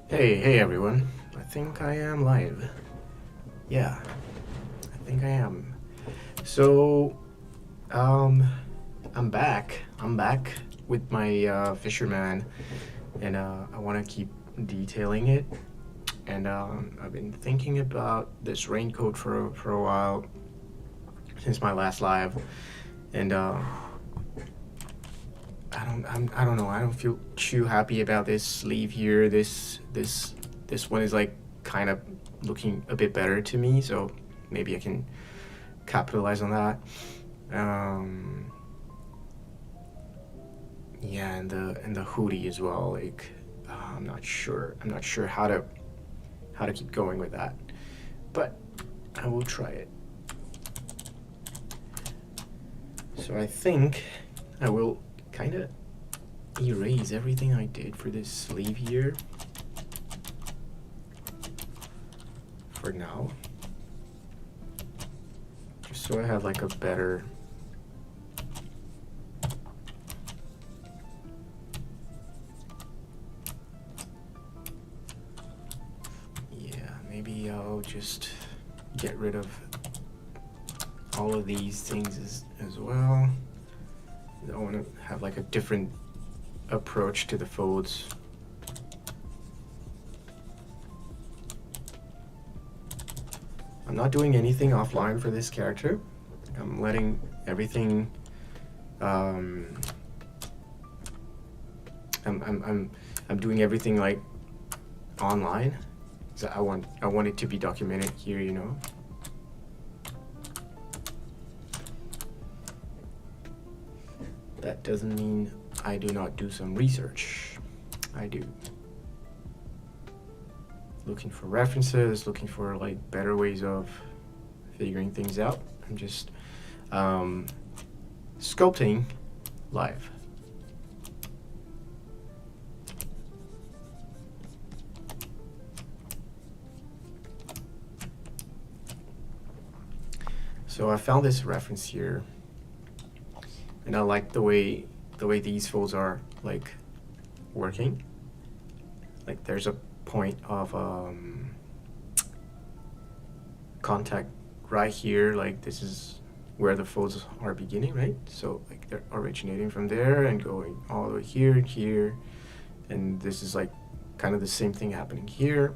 Hey everyone. I think I am live. Yeah, I think I am. So, um, I'm back. I'm back with my Fisherman, and I want to keep detailing it. And I've been thinking about this raincoat for a while since my last live, and I don't know. I don't feel too happy about this sleeve here. This one is like kind of looking a bit better to me, so maybe I can capitalize on that. Um, yeah, and the hoodie as well. Like, I'm not sure. I'm not sure how to keep going with that, but I will try it. So I think I will kind of erase everything I did for this sleeve here for now, just so I have like a better maybe I'll just get rid of all of these things as well. I want to have like a different approach to the folds. I'm not doing anything offline for this character. I'm letting everything I'm doing everything like online. So I want it to be documented here, you know. That doesn't mean I do not do some research. I do. Looking for references, looking for like better ways of figuring things out. I'm just sculpting live. So I found this reference here, and I like the way these folds are like working. Like there's a point of contact right here. Like this is where the folds are beginning, right? So like they're originating from there and going all the way here and here, and this is like kind of the same thing happening here.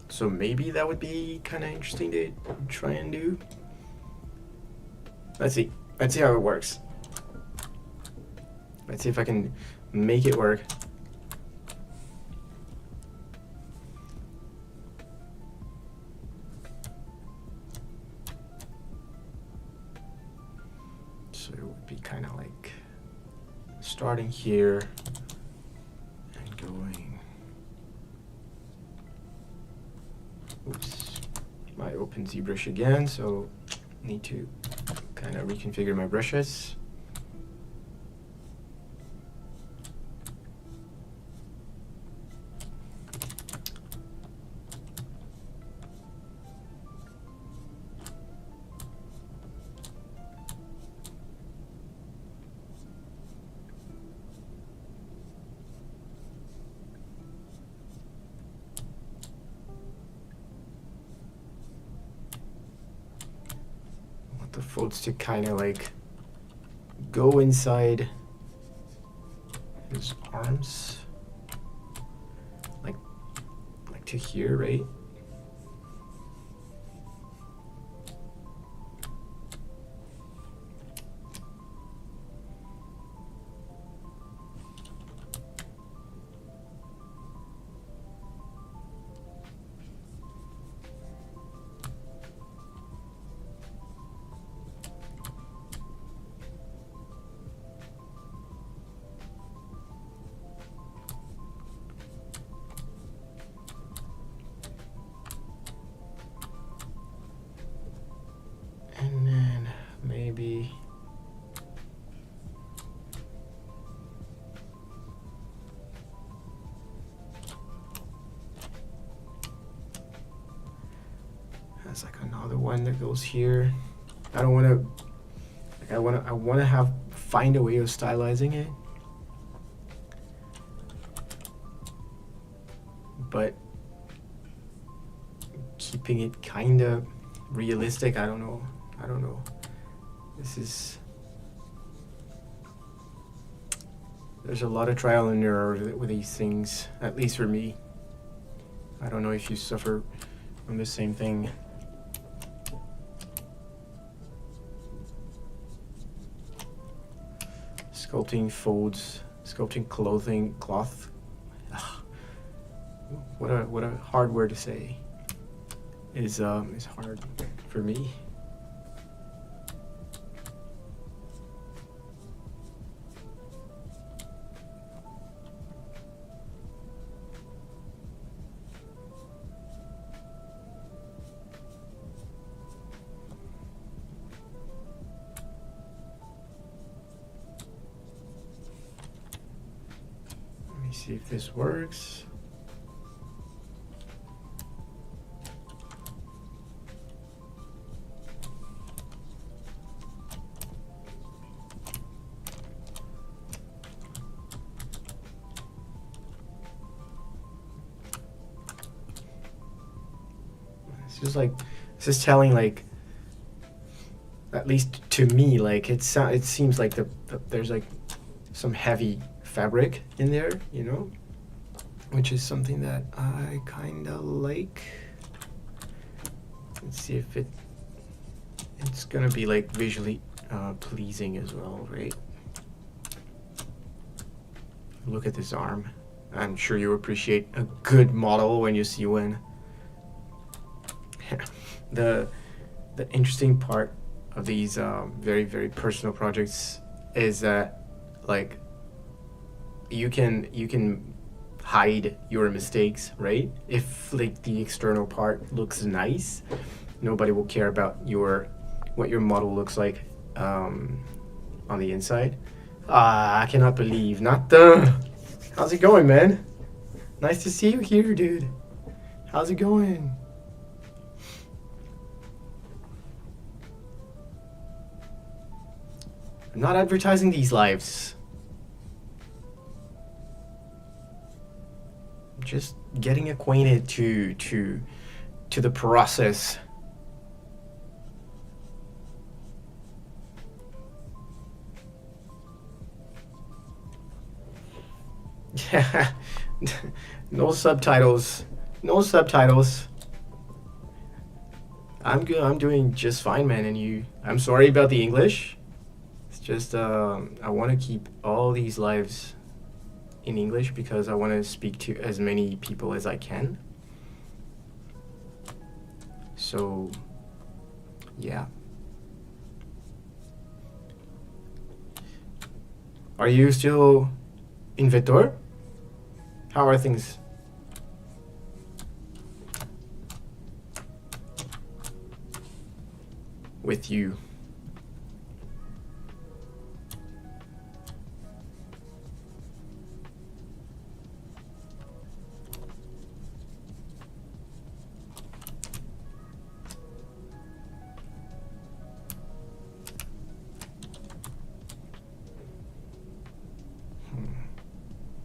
So maybe that would be kind of interesting to try and do. Let's see how it works. Let's see if I can make it work. So it would be kind of like starting here and going. Oops, I opened ZBrush again, so need to kind of reconfigure my brushes. The folds to kind of like go inside his arms, like to here, right? And then maybe that's like another one that goes here. I don't want to, like, I want to find a way of stylizing it, but keeping it kind of realistic. I don't know. There's a lot of trial and error with these things, at least for me. I don't know if you suffer from the same thing. Sculpting folds, sculpting cloth. Ugh. What a hard word to say. Is hard for me. Let me see if this works. It's just telling, like, at least to me, like it seems like there's like some heavy fabric in there, you know, which is something that I kind of like. Let's see if it's gonna be like visually pleasing as well, right? Look at this arm. I'm sure you appreciate a good model when you see one. the the interesting part of these very personal projects is that like you can hide your mistakes, right? If like the external part looks nice, nobody will care about your what your model looks like on the inside. Ah, I cannot believe not the. How's it going, man? Nice to see you here, dude. How's it going? I'm not advertising these lives. I'm just getting acquainted to the process. Yeah. No subtitles. No subtitles. I'm good. I'm doing just fine, man. And you? I'm sorry about the English. It's just I want to keep all these lives in English because I want to speak to as many people as I can. So, yeah. Are you still in Vitor? How are things? With you?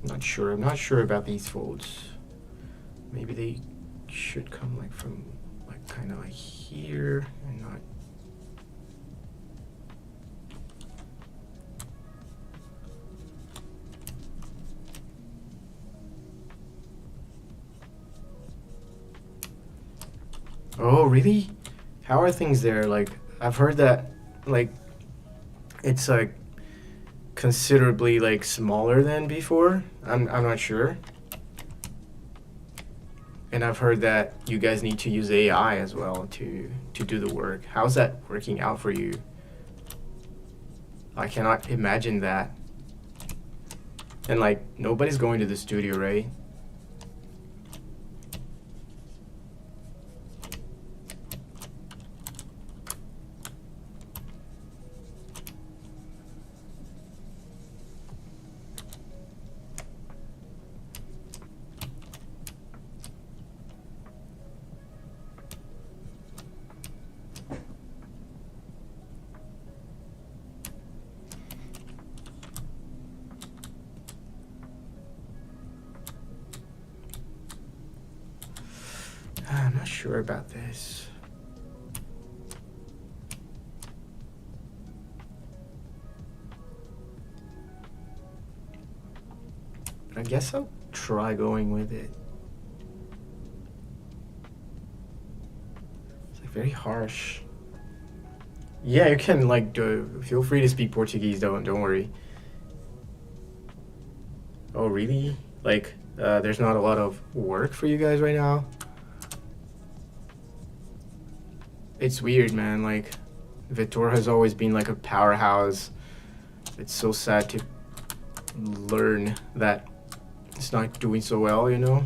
Not sure. I'm not sure about these folds. Maybe they should come like from like kind of like here and not. Oh, really? How are things there? Like I've heard that like it's like considerably like smaller than before. I'm not sure. And I've heard that you guys need to use AI as well to do the work. How's that working out for you? I cannot imagine that. And like nobody's going to the studio, right? I'm not sure about this. But I guess I'll try going with it. It's like very harsh. Yeah, you can like feel free to speak Portuguese. Don't worry. Oh really? Like there's not a lot of work for you guys right now. It's weird, man. Like, Vitor has always been like a powerhouse. It's so sad to learn that it's not doing so well, you know?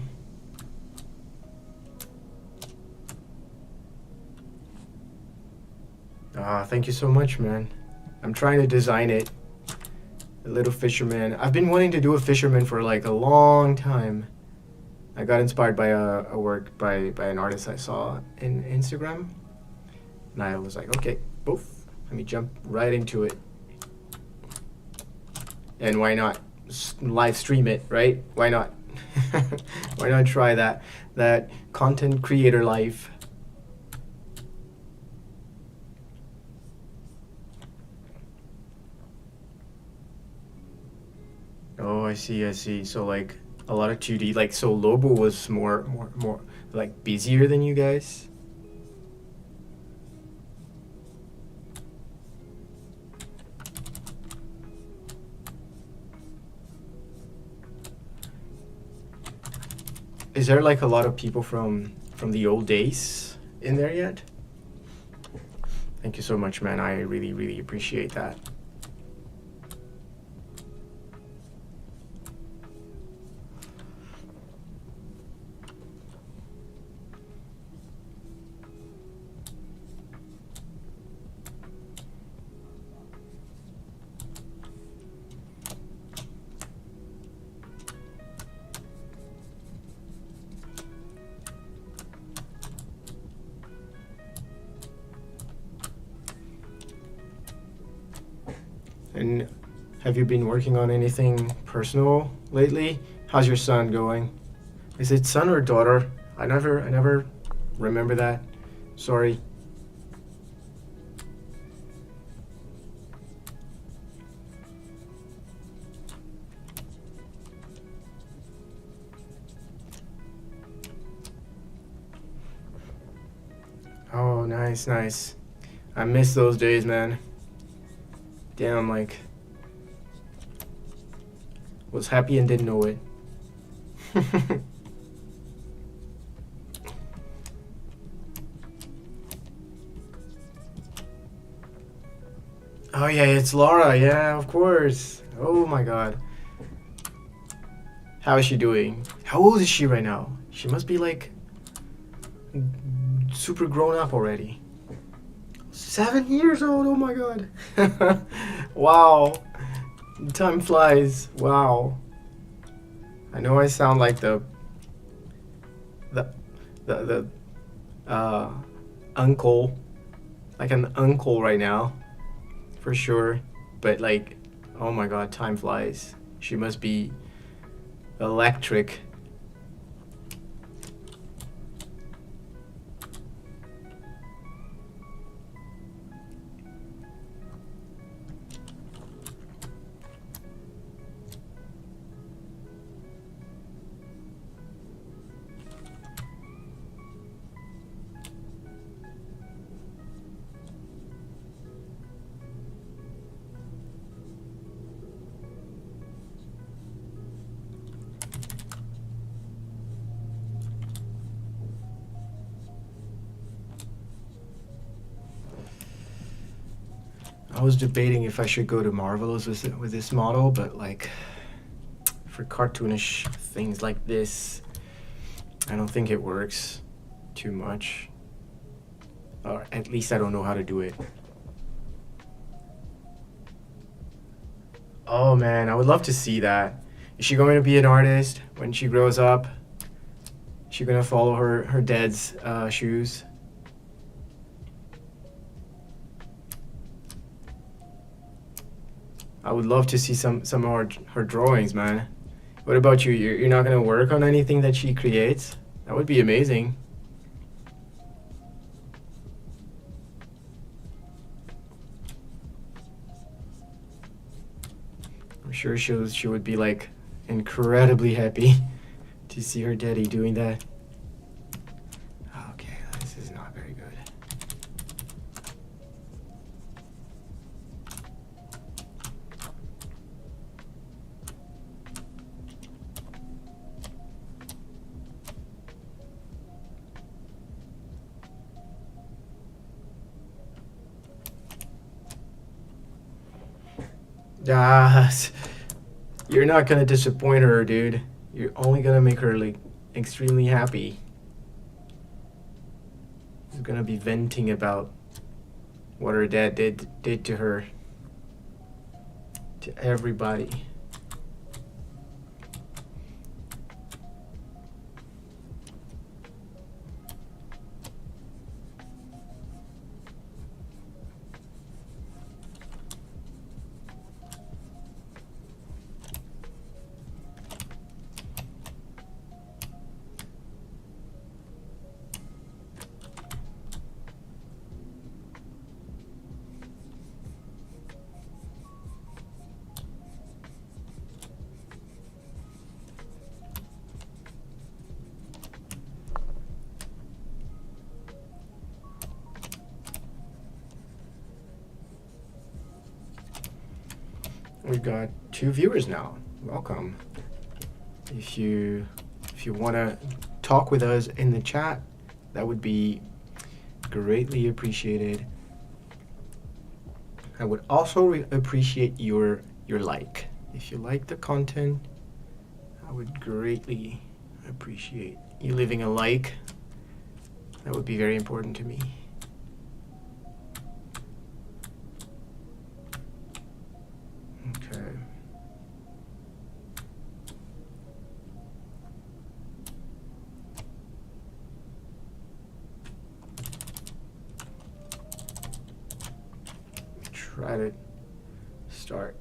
Ah, thank you so much, man. I'm trying to design it. A little fisherman. I've been wanting to do a fisherman for like a long time. I got inspired by a work by an artist I saw in Instagram. And I was like, okay, poof, let me jump right into it. And why not live stream it, right? Why not? Why not try that content creator life? Oh, I see, I see. So like a lot of 2D, like so Lobo was more like busier than you guys. Is there like a lot of people from the old days in there yet? Thank you so much, man. I really, really appreciate that. And have you been working on anything personal lately? How's your son going? Is it son or daughter? I never remember that. Sorry. Oh, nice, nice. I miss those days, man. Damn, like, was happy and didn't know it. Oh yeah, it's Laura. Yeah, of course. Oh my god. How is she doing? How old is she right now? She must be like super grown up already. 7 years old. Oh my god. Wow. Time flies. Wow. I know I sound like the uncle, like an uncle right now, for sure. But like, oh my god, time flies. She must be electric. I was debating if I should go to Marvelous with this model, but like for cartoonish things like this, I don't think it works too much. Or at least I don't know how to do it. Oh man, I would love to see that. Is she going to be an artist when she grows up? Is she gonna follow her dad's shoes? I would love to see some of her drawings, man. What about you? You're not gonna work on anything that she creates? That would be amazing. I'm sure she would be like incredibly happy to see her daddy doing that. Okay, this is not very good. Ah, you're not gonna disappoint her, dude. You're only gonna make her like extremely happy. She's gonna be venting about what her dad did to her, to everybody. We've got 2 viewers now. Welcome. If you If you want to talk with us in the chat, that would be greatly appreciated. I would also appreciate your like. If you like the content, I would greatly appreciate you leaving a like. That would be very important to me. Okay. Try to start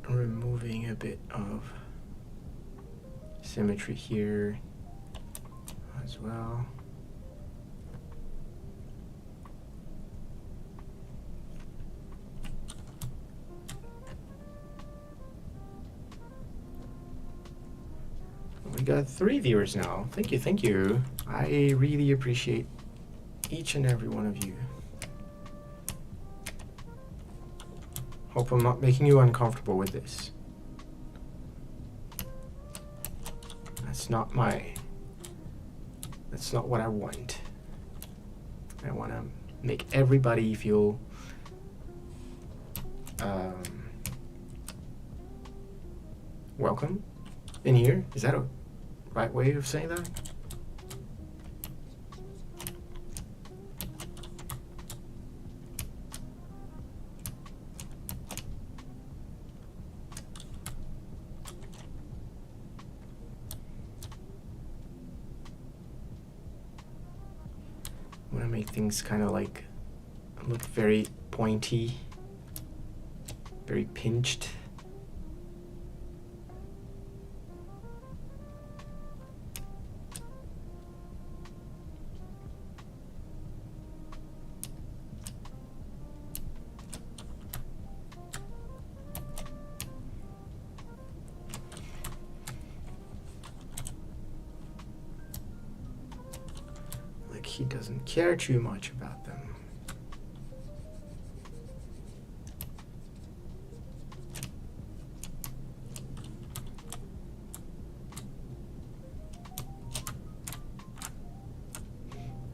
removing a bit of symmetry here as well. We got 3 viewers now. Thank you, thank you. I really appreciate each and every one of you. Hope I'm not making you uncomfortable with this. That's not what I want. I want to make everybody feel welcome in here. Is that a right way of saying that? I want to make things kind of like look very pointy, very pinched. He doesn't care too much about them.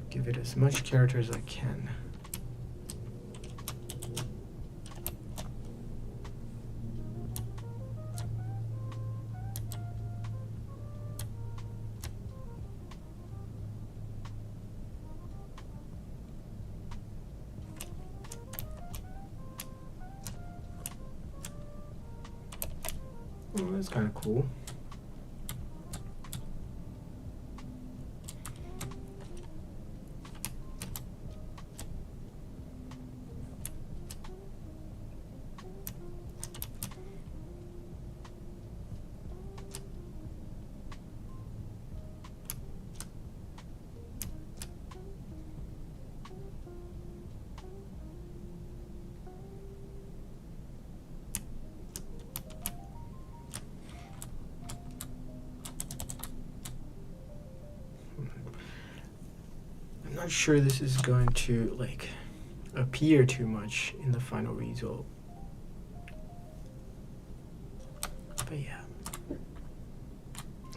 Give it as much character as I can. Oh, that's kind of cool. I'm not sure this is going to like appear too much in the final result. But yeah,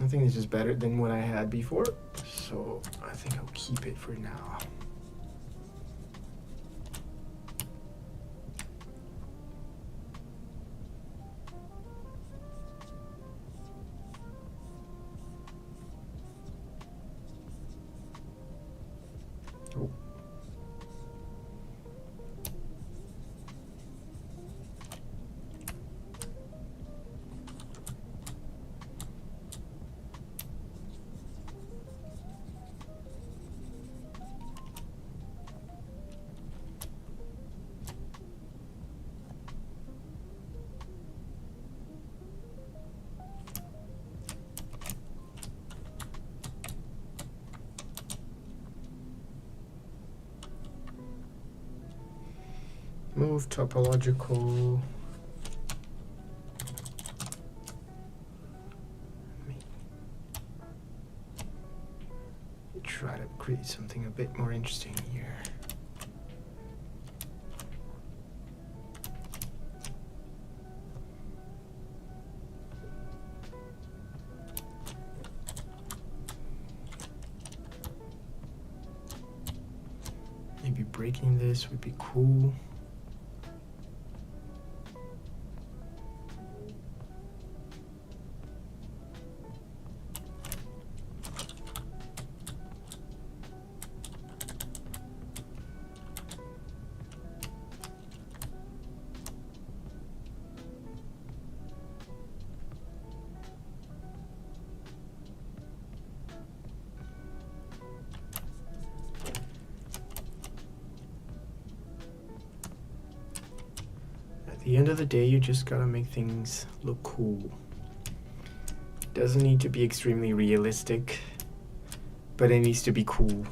I think this is better than what I had before, so I think I'll keep it for now. Oh. Move topological. Try to create something a bit more interesting here. breaking this would be cool. At the end of the day, you just gotta make things look cool. Doesn't need to be extremely realistic, but it needs to be cool.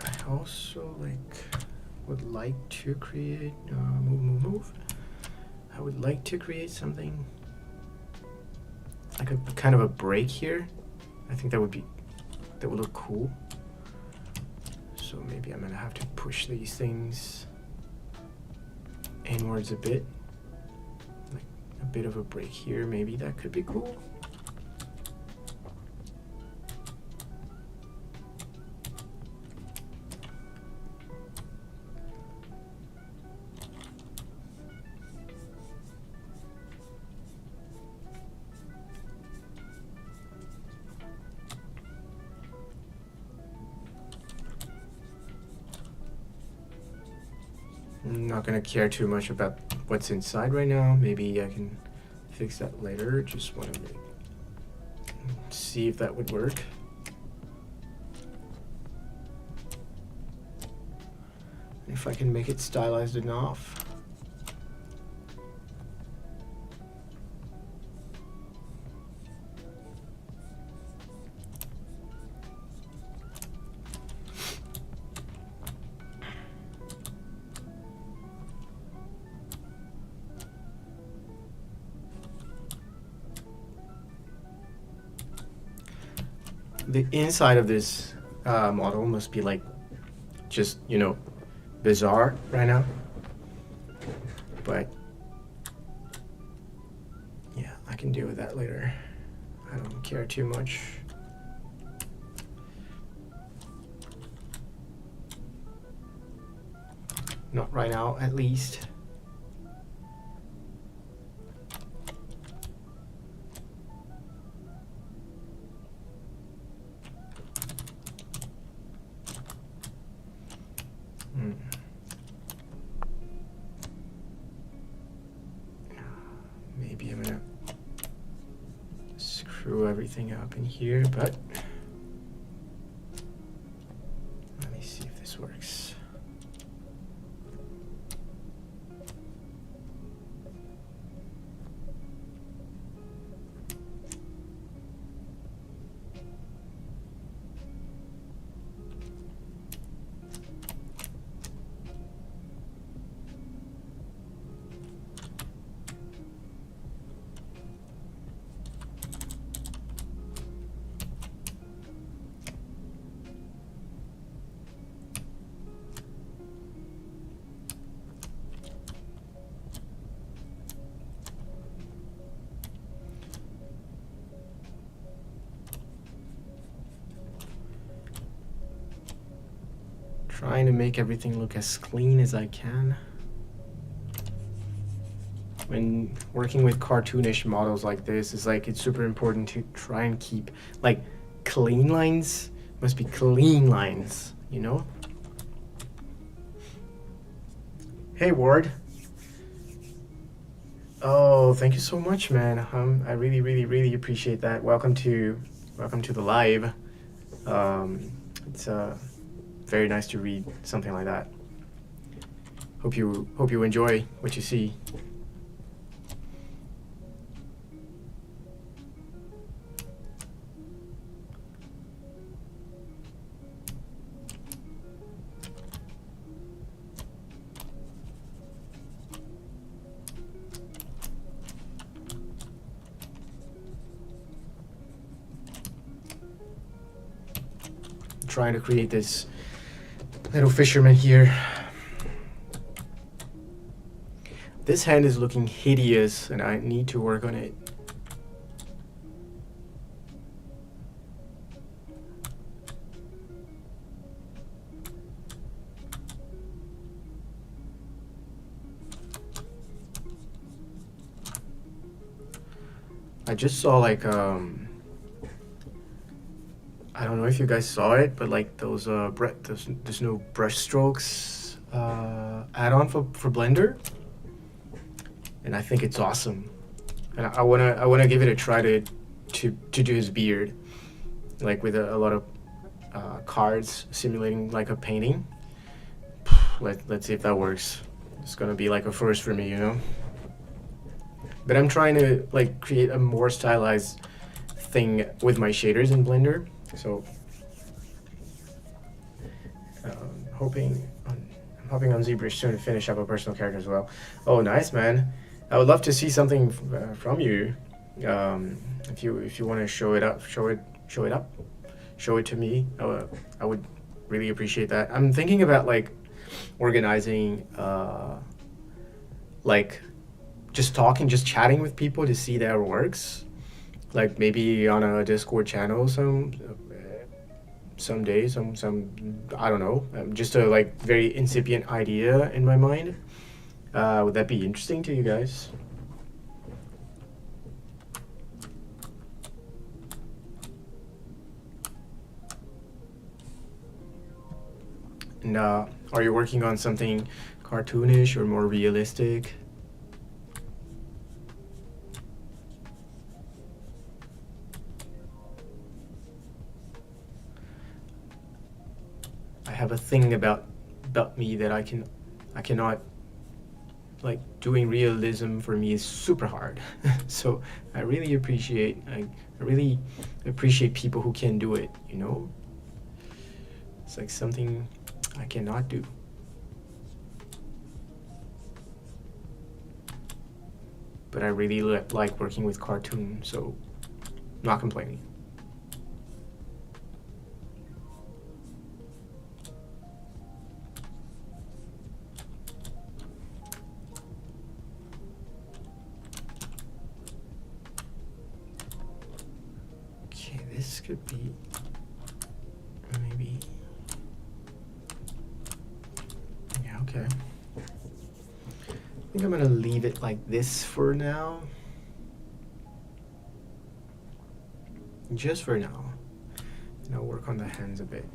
I also would like to create move. I would like to create something like a kind of a break here. I think that would look cool. So maybe I'm gonna have to push these things inwards a bit, like a bit of a break here. Maybe that could be cool. I'm not gonna care too much about what's inside right now. Maybe I can fix that later. Just want to see if that would work. If I can make it stylized enough. The inside of this model must be like just, you know, bizarre right now. But yeah, I can deal with that later. I don't care too much. Not right now, at least. Maybe I'm gonna screw everything up in here, but let me see if this works. Trying to make everything look as clean as I can. When working with cartoonish models like this, it's super important to try and keep like clean lines. Must be clean lines, you know? Hey Ward. Oh, thank you so much, man. I really appreciate that. Welcome to the live. It's very nice to read something like that. Hope you enjoy what you see. Trying to create this little fisherman here. This hand is looking hideous and I need to work on it. I just saw like I don't know if you guys saw it, but like those there's no brush strokes add-on for Blender, and I think it's awesome, and I wanna give it a try to do his beard, like with a lot of cards simulating like a painting. Let's see if that works. It's gonna be like a first for me, you know. But I'm trying to like create a more stylized thing with my shaders in Blender. So I'm hoping on ZBrush soon to finish up a personal character as well. Oh, nice, man! I would love to see something from you. If you want to show it up, show it to me. I would really appreciate that. I'm thinking about like organizing like just chatting with people to see their works, like maybe on a Discord channel someday, I don't know, just a like very incipient idea in my mind. Would that be interesting to you guys? And are you working on something cartoonish or more realistic? I have a thing about me that I cannot, like, doing realism for me is super hard. So I really appreciate people who can do it, you know? It's like something I cannot do. But I really like working with cartoon, so not complaining. Okay, this could be maybe, yeah, okay. I think I'm gonna leave it like this for now. Just for now. And I'll work on the hands a bit.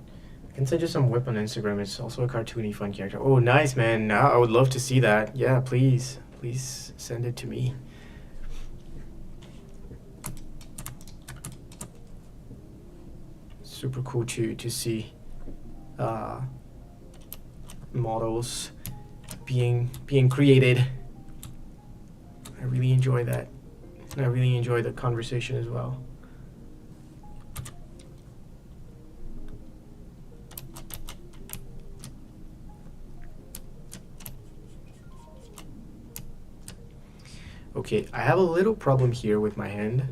I can send you some whip on Instagram. It's also a cartoony, fun character. Oh, nice, man. Now I would love to see that. Yeah, please. Please send it to me. Super cool to see models being created. I really enjoy that, and I really enjoy the conversation as well. Okay, I have a little problem here with my hand.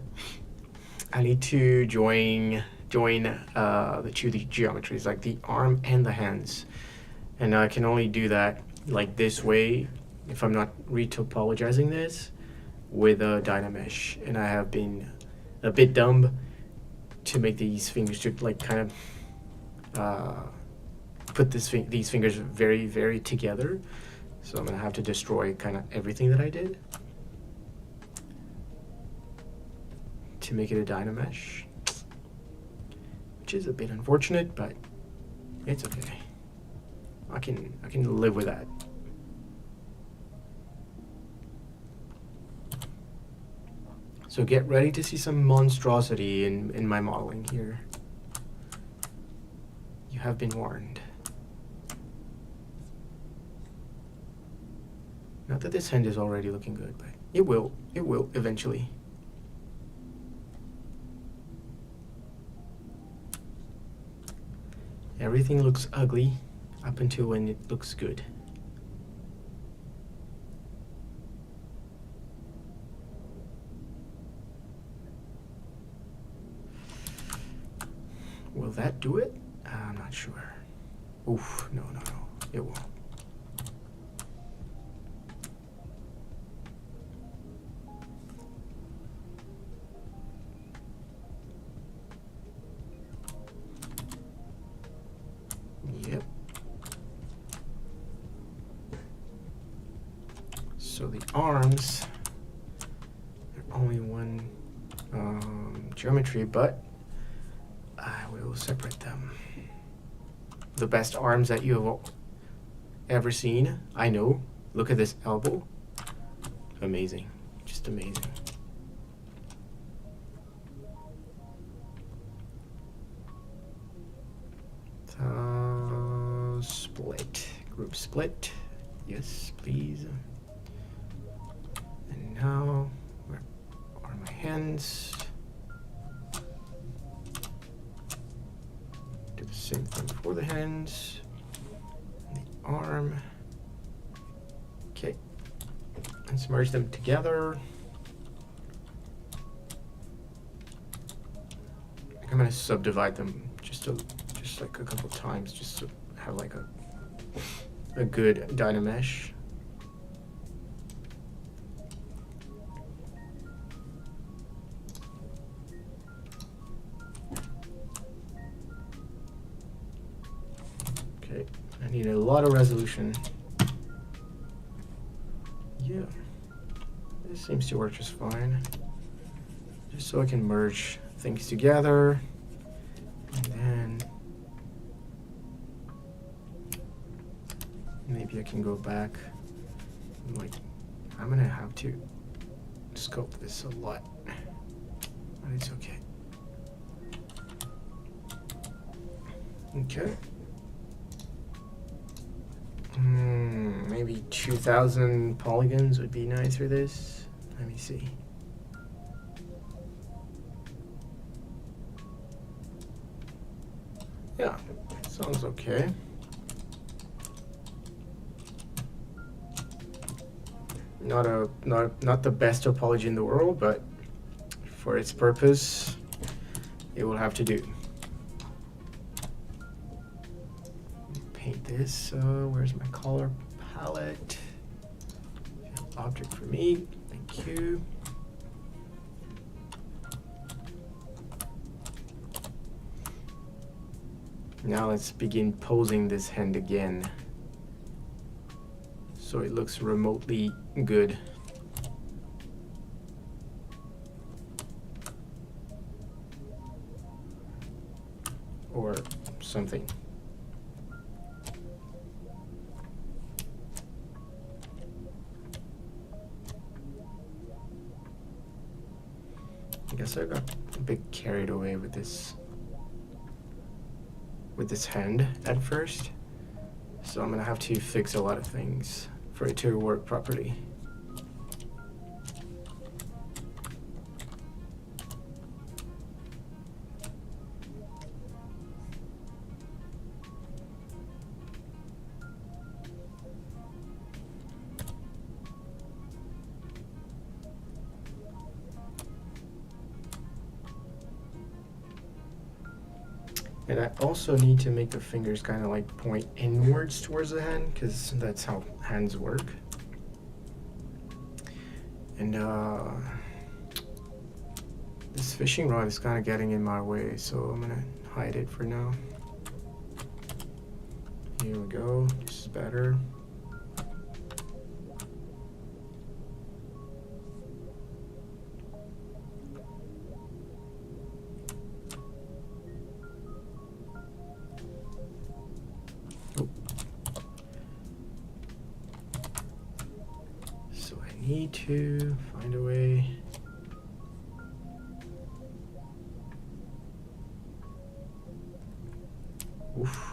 I need to join the two geometries, like the arm and the hands, and I can only do that like this way if I'm not retopologizing this with a Dynamesh, and I have been a bit dumb to make these fingers to like kind of put these fingers very, very together. So I'm gonna have to destroy kind of everything that I did to make it a Dynamesh, which is a bit unfortunate, but it's okay. I can live with that. So get ready to see some monstrosity in my modeling here. You have been warned. Not that this hand is already looking good, but it will eventually. Everything looks ugly up until when it looks good. Will that do it? I'm not sure. Oof, no, it won't. So the arms are only one geometry, but I will separate them. The best arms that you have ever seen, I know. Look at this elbow. Amazing, just amazing. Split, group split. Yes, please. And now, where are my hands? Do the same thing for the hands. And the arm. Okay. Let's merge them together. I'm gonna subdivide them just like a couple times, just to have like a good dynamesh. Okay, I need a lot of resolution. Yeah, this seems to work just fine. Just so I can merge things together, and then maybe I can go back. Like, I'm gonna have to sculpt this a lot, but it's okay. Okay. Maybe 2,000 polygons would be nice for this. Let me see. Yeah, sounds okay. Not the best topology in the world, but for its purpose, it will have to do. Paint this. Where's my color palette? Object for me. Thank you. Now let's begin posing this hand again, so it looks remotely good. Or something. I guess I got a bit carried away with this hand at first, so I'm gonna have to fix a lot of things for it to work properly. And I also need to make the fingers kind of like point inwards towards the hand, because that's how hands work. And this fishing rod is kind of getting in my way, so I'm gonna hide it for now. Here we go, this is better. Need to find a way. Oof.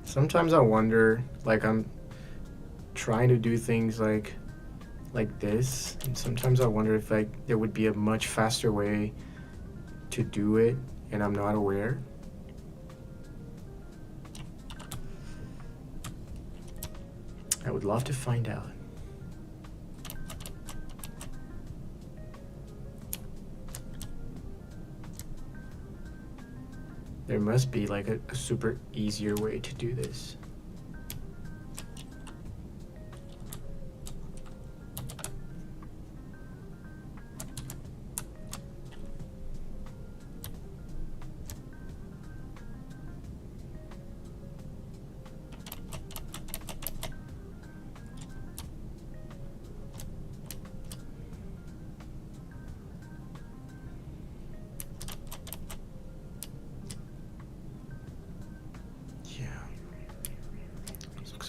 Sometimes I wonder, like I'm trying to do things like this, and sometimes I wonder if like there would be a much faster way to do it, and I'm not aware. I would love to find out. There must be like a super easier way to do this.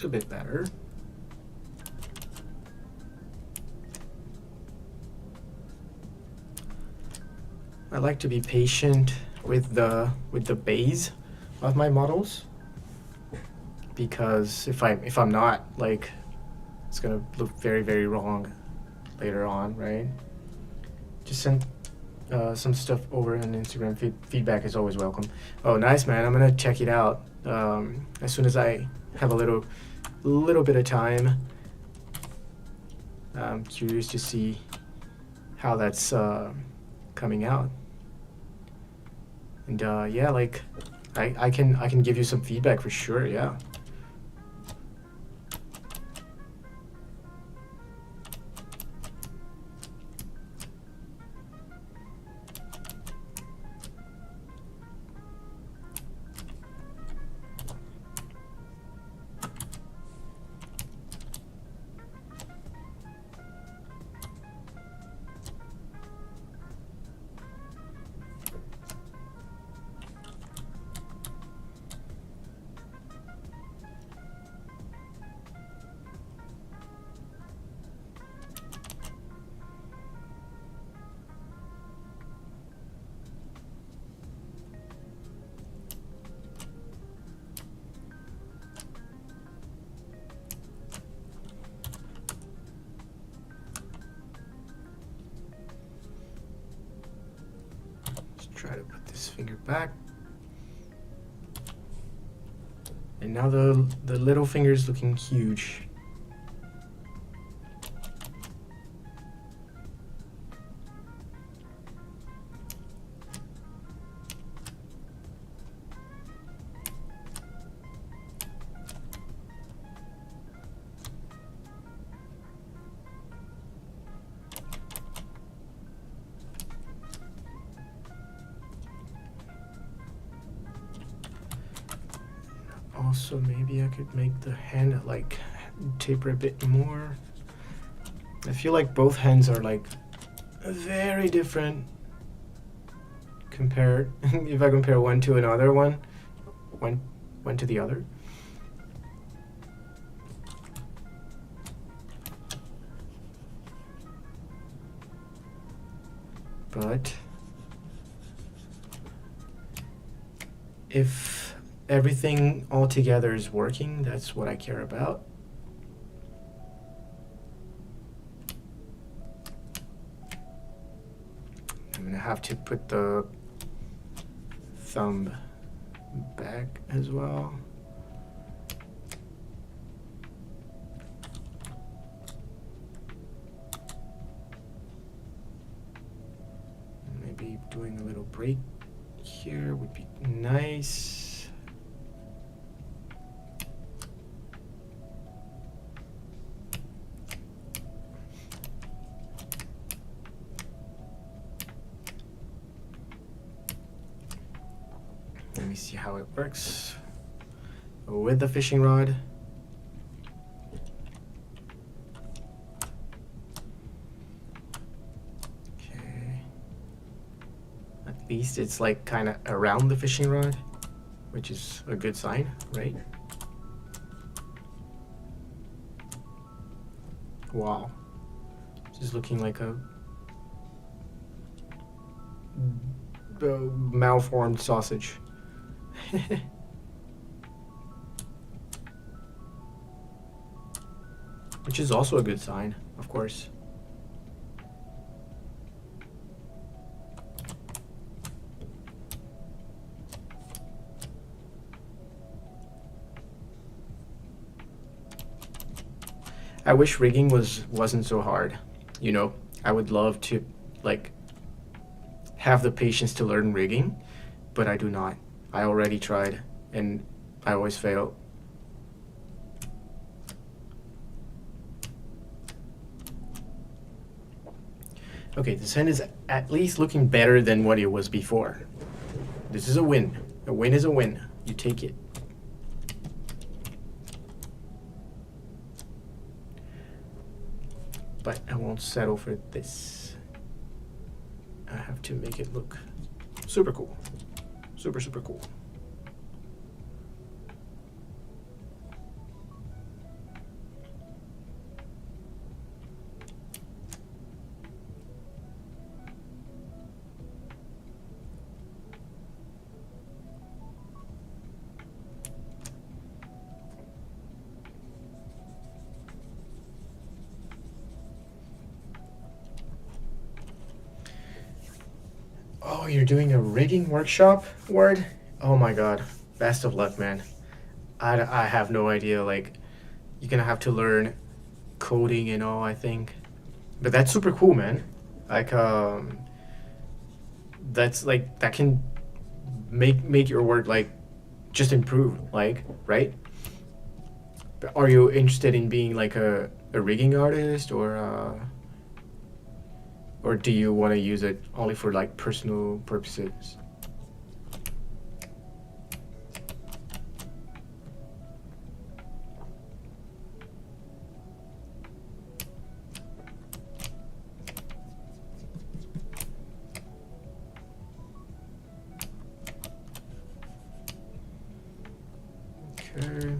A bit better. I like to be patient with the base of my models, because if I'm not, like, it's gonna look very, very wrong later on, right? Just send some stuff over on Instagram. Feedback is always welcome. Oh, nice, man. I'm gonna check it out as soon as I have a little bit of time. I'm curious to see how that's coming out. And yeah, like I can give you some feedback for sure. Yeah. Try to put this finger back. And now the little finger is looking huge. Also, maybe I could make the hand like taper a bit more. I feel like both hands are like very different compared if I compare one to another one to the other. But if everything all together is working, that's what I care about. I'm gonna have to put the thumb back as well. Maybe doing a little break here would be nice. Let me see how it works with the fishing rod. Okay. At least it's like kind of around the fishing rod, which is a good sign, right? Wow. This is looking like a malformed sausage. Which is also a good sign, of course. I wish rigging wasn't so hard. You know, I would love to like have the patience to learn rigging, but I do not. I already tried and I always fail. Okay, the sand is at least looking better than what it was before. This is a win. A win is a win. You take it. But I won't settle for this. I have to make it look super cool. Super, super cool. Oh, you're doing a rigging workshop, Ward? Oh my god. Best of luck, man. I have no idea. Like, you're gonna have to learn coding and all, I think. But that's super cool, man. Like, that's like, that can make your work, like, just improve, like, right? But are you interested in being like a rigging artist, or do you want to use it only for like personal purposes? Okay.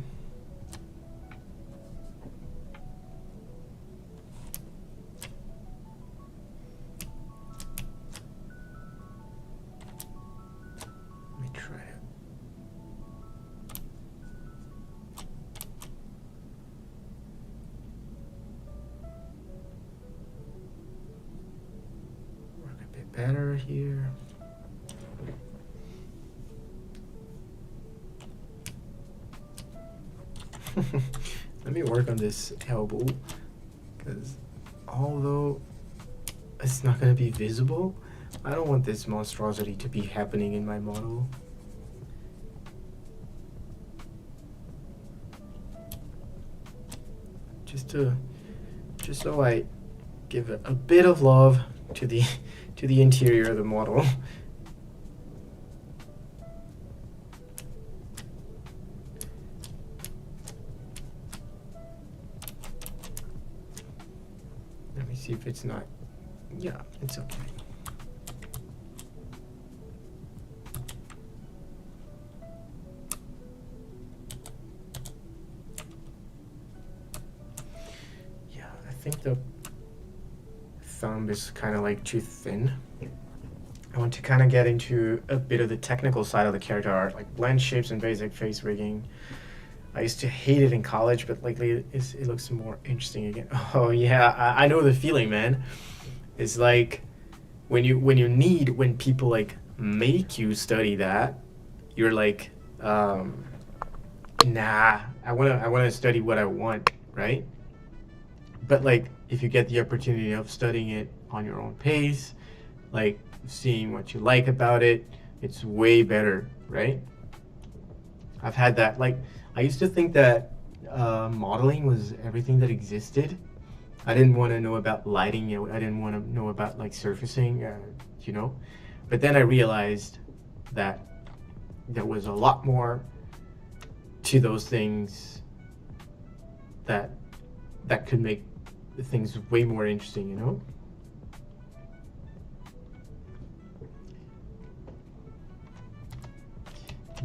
Let me try it. Work a bit better here. Let me work on this elbow, because although it's not going to be visible, I don't want this monstrosity to be happening in my model. Just so I give a bit of love to the interior of the model. Let me see if it's not. Yeah, it's okay. Yeah, I think the thumb is kind of like too thin. I want to kind of get into a bit of the technical side of the character art, like blend shapes and basic face rigging. I used to hate it in college, but lately it looks more interesting again. Oh yeah, I know the feeling, man. It's like when people like make you study that, you're like, nah, I wanna study what I want, right? But like if you get the opportunity of studying it on your own pace, like seeing what you like about it, it's way better, right? I've had that. Like, I used to think that modeling was everything that existed. I didn't want to know about lighting. I didn't want to know about like surfacing, you know. But then I realized that there was a lot more to those things that could make things way more interesting, you know.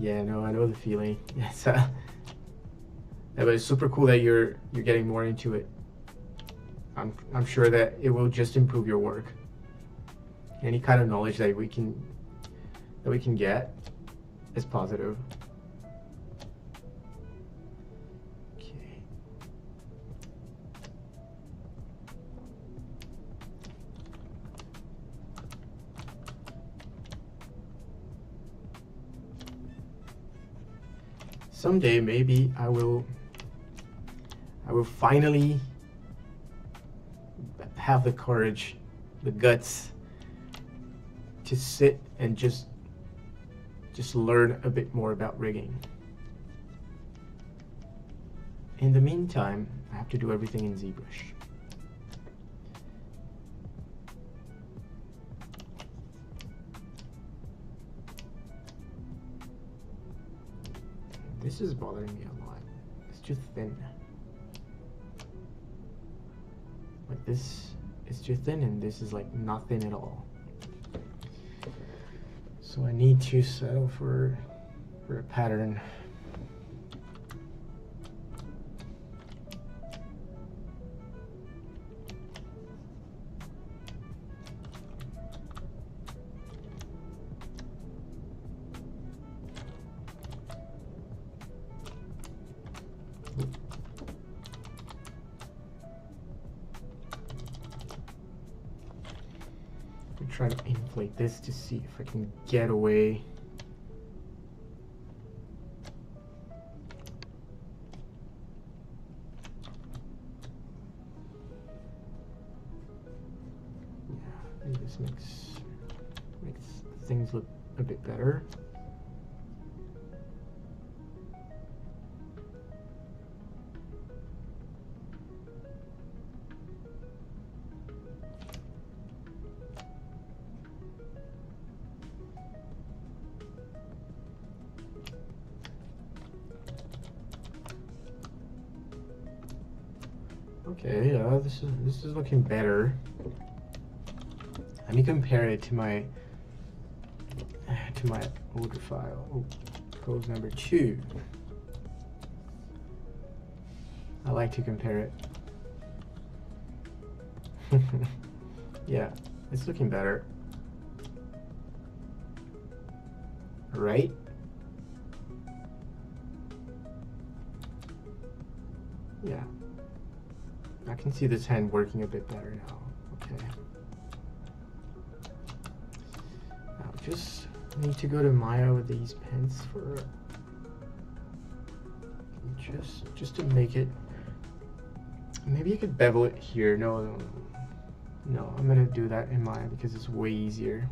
Yeah, no, I know the feeling. Yes, yeah, but it's super cool that you're getting more into it. I'm sure that it will just improve your work. Any kind of knowledge that we can get is positive. Okay. Someday maybe I will finally have the courage, the guts to sit and just just learn a bit more about rigging. In the meantime, I have to do everything in ZBrush. This is bothering me a lot. It's too thin. Like this is too thin and this is like not thin at all. So I need to settle for a pattern. Try to inflate this to see if I can get away. Yeah, maybe this makes things look a bit better. Okay, this is looking better. Let me compare it to my older file. Oh, pose number 2. I like to compare it. Yeah, it's looking better. Right? Yeah. I can see this hand working a bit better now. Okay. Now just need to go to Maya with these pens for just to make it. Maybe you could bevel it here. No, I'm gonna do that in Maya because it's way easier.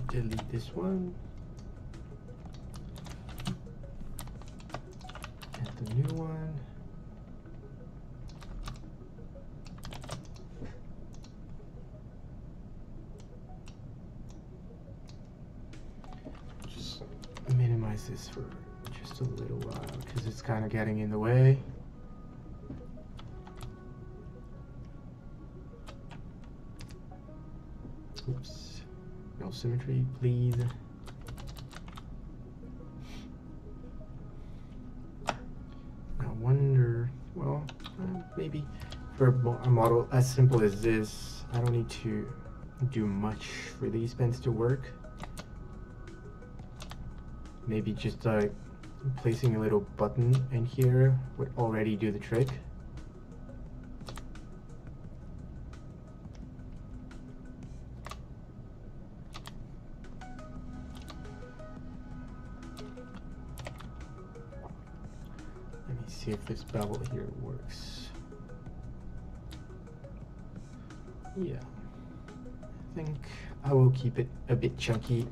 Delete this one. Add the new one. Just minimize this for just a little while because it's kind of getting in the way. Oops. No symmetry, please. I wonder, well, maybe for a model as simple as this, I don't need to do much for these pens to work. Maybe just placing a little button in here would already do the trick. See if this bevel here works. Yeah, I think I will keep it a bit chunky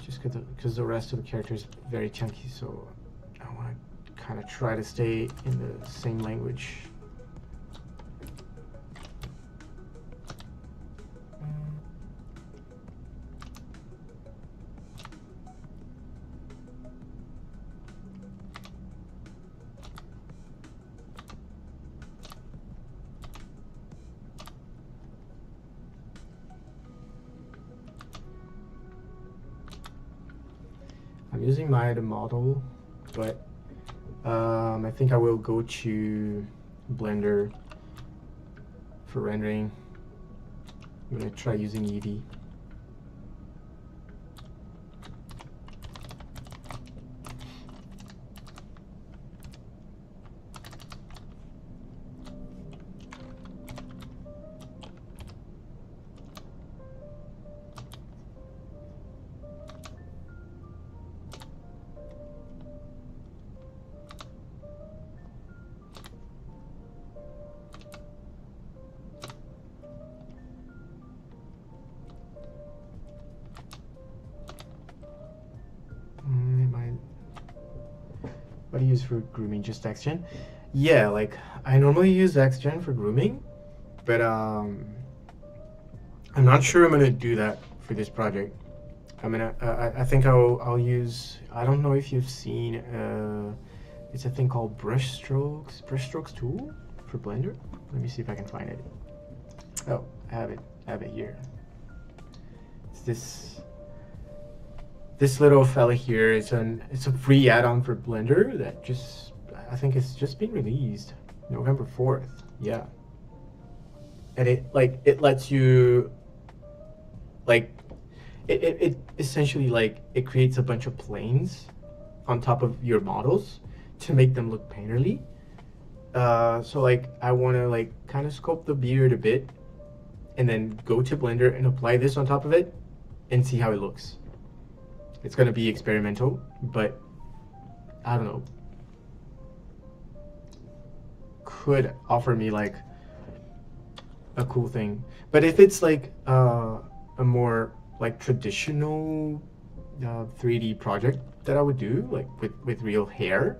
just because the rest of the character is very chunky, so I want to kind of try to stay in the same language. I'm using Maya to model, but I think I will go to Blender for rendering. I'm going to try using Eevee. do you use for grooming? Just XGen? Yeah, like I normally use XGen for grooming, but I'm not sure I'm gonna do that for this project. I think I'll use. I don't know if you've seen. It's a thing called brush strokes tool for Blender. Let me see if I can find it. Oh, I have it here. It's this little fella here. It's a free add-on for Blender that I think it's just been released November 4th. Yeah. And it lets you it essentially it creates a bunch of planes on top of your models to make them look painterly. So I want to kind of sculpt the beard a bit and then go to Blender and apply this on top of it and see how it looks. It's going to be experimental, but I don't know, could offer me a cool thing. But if it's a more traditional 3D project that I would do with real hair,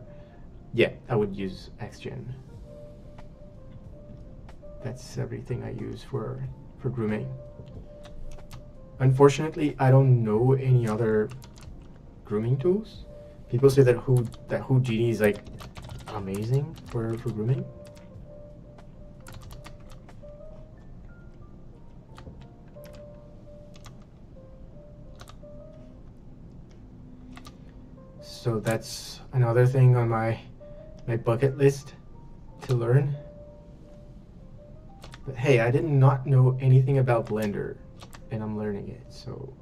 yeah, I would use XGen. That's everything I use for grooming. Unfortunately, I don't know any other grooming tools. People say that Houdini is amazing for grooming. So that's another thing on my bucket list to learn. But hey, I did not know anything about Blender, and I'm learning it, so.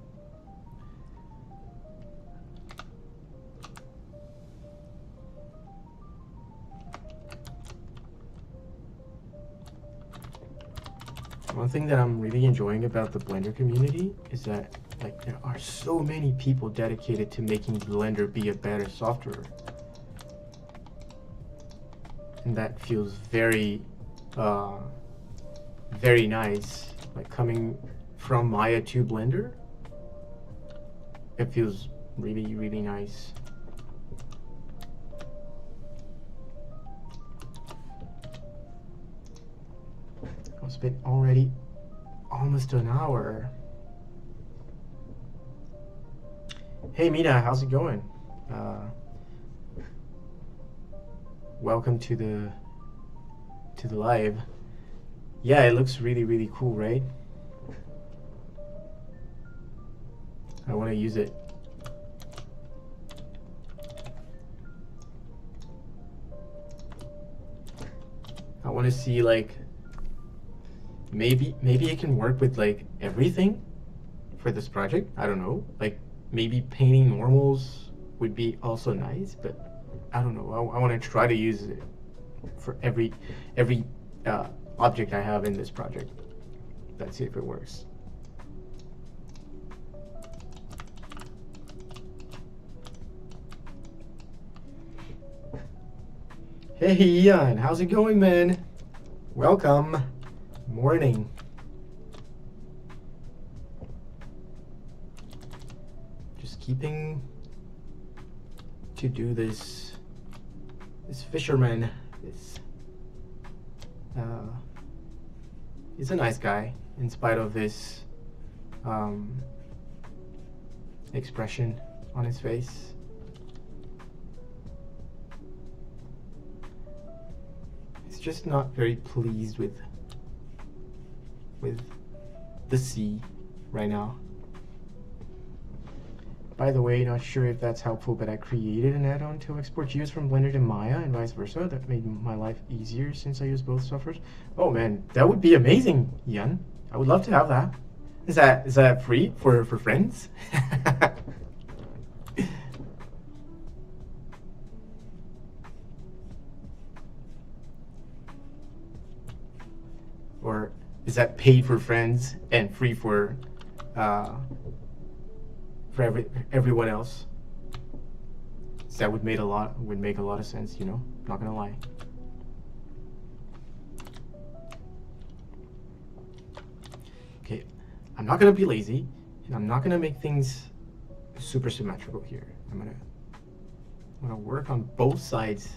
One thing that I'm really enjoying about the Blender community is that there are so many people dedicated to making Blender be a better software. And that feels very, very nice. Coming from Maya to Blender, it feels really, really nice. It's been already almost an hour. Hey Mina, how's it going? Welcome to the live. Yeah, it looks really, really cool, right? I want to use it. I want to see maybe it can work with everything for this project. I don't know. Maybe painting normals would be also nice, but I don't know. I want to try to use it for every object I have in this project. Let's see if it works. Hey Ian, how's it going, man? Welcome. Morning. Just keeping to do this fisherman. He's a nice guy in spite of this expression on his face. He's just not very pleased with the sea right now. By the way, not sure if that's helpful, but I created an add-on to export geos from Blender to Maya and vice versa. That made my life easier since I use both softwares. Oh man, that would be amazing, Ian. I would love to have that. Is that free for friends? Or is that paid for friends and free for everyone else? So that would make a lot of sense, you know. Not gonna lie. Okay, I'm not gonna be lazy, and I'm not gonna make things super symmetrical here. I'm gonna I'm gonna work on both sides.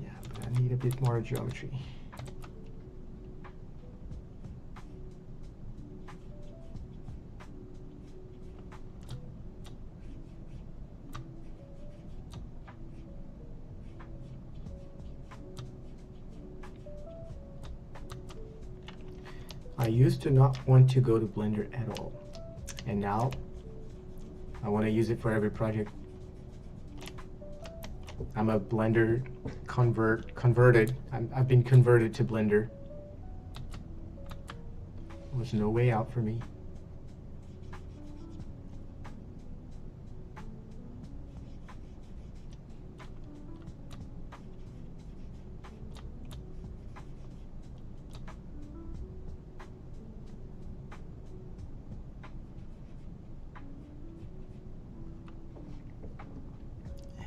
Yeah, but I need a bit more geometry. I used to not want to go to Blender at all, and now I want to use it for every project. I'm a Blender converted. I've been converted to Blender. There's no way out for me.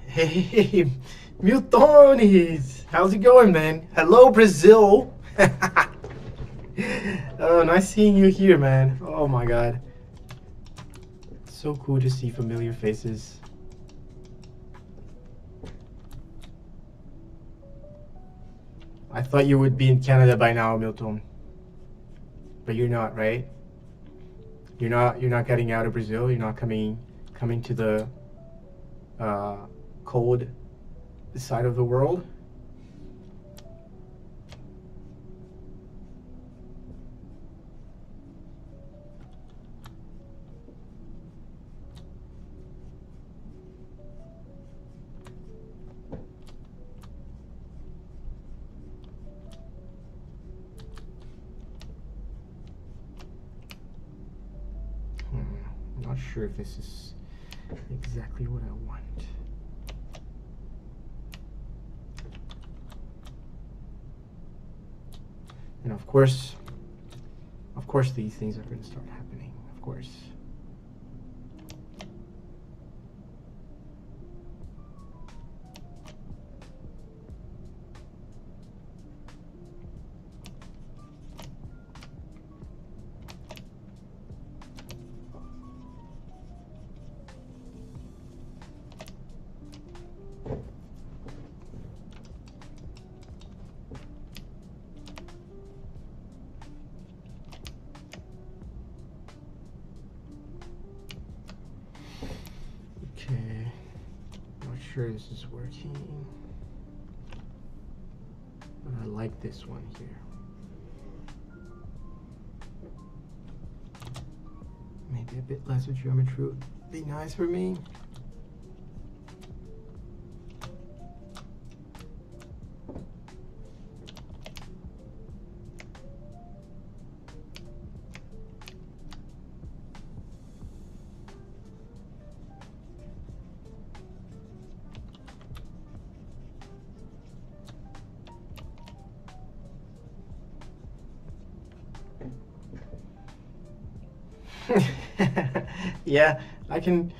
Hey, Miltones! How's it going, man? Hello, Brazil! Oh, nice seeing you here, man. Oh my god. So cool to see familiar faces. I thought you would be in Canada by now, Milton. But you're not, right? You're not getting out of Brazil. You're not coming to the cold side of the world. I'm not sure if this is exactly what I want. And of course these things are going to start happening, of course. Okay, not sure this is working, but I like this one here. Maybe a bit less of geometry would be nice for me. Yeah, I can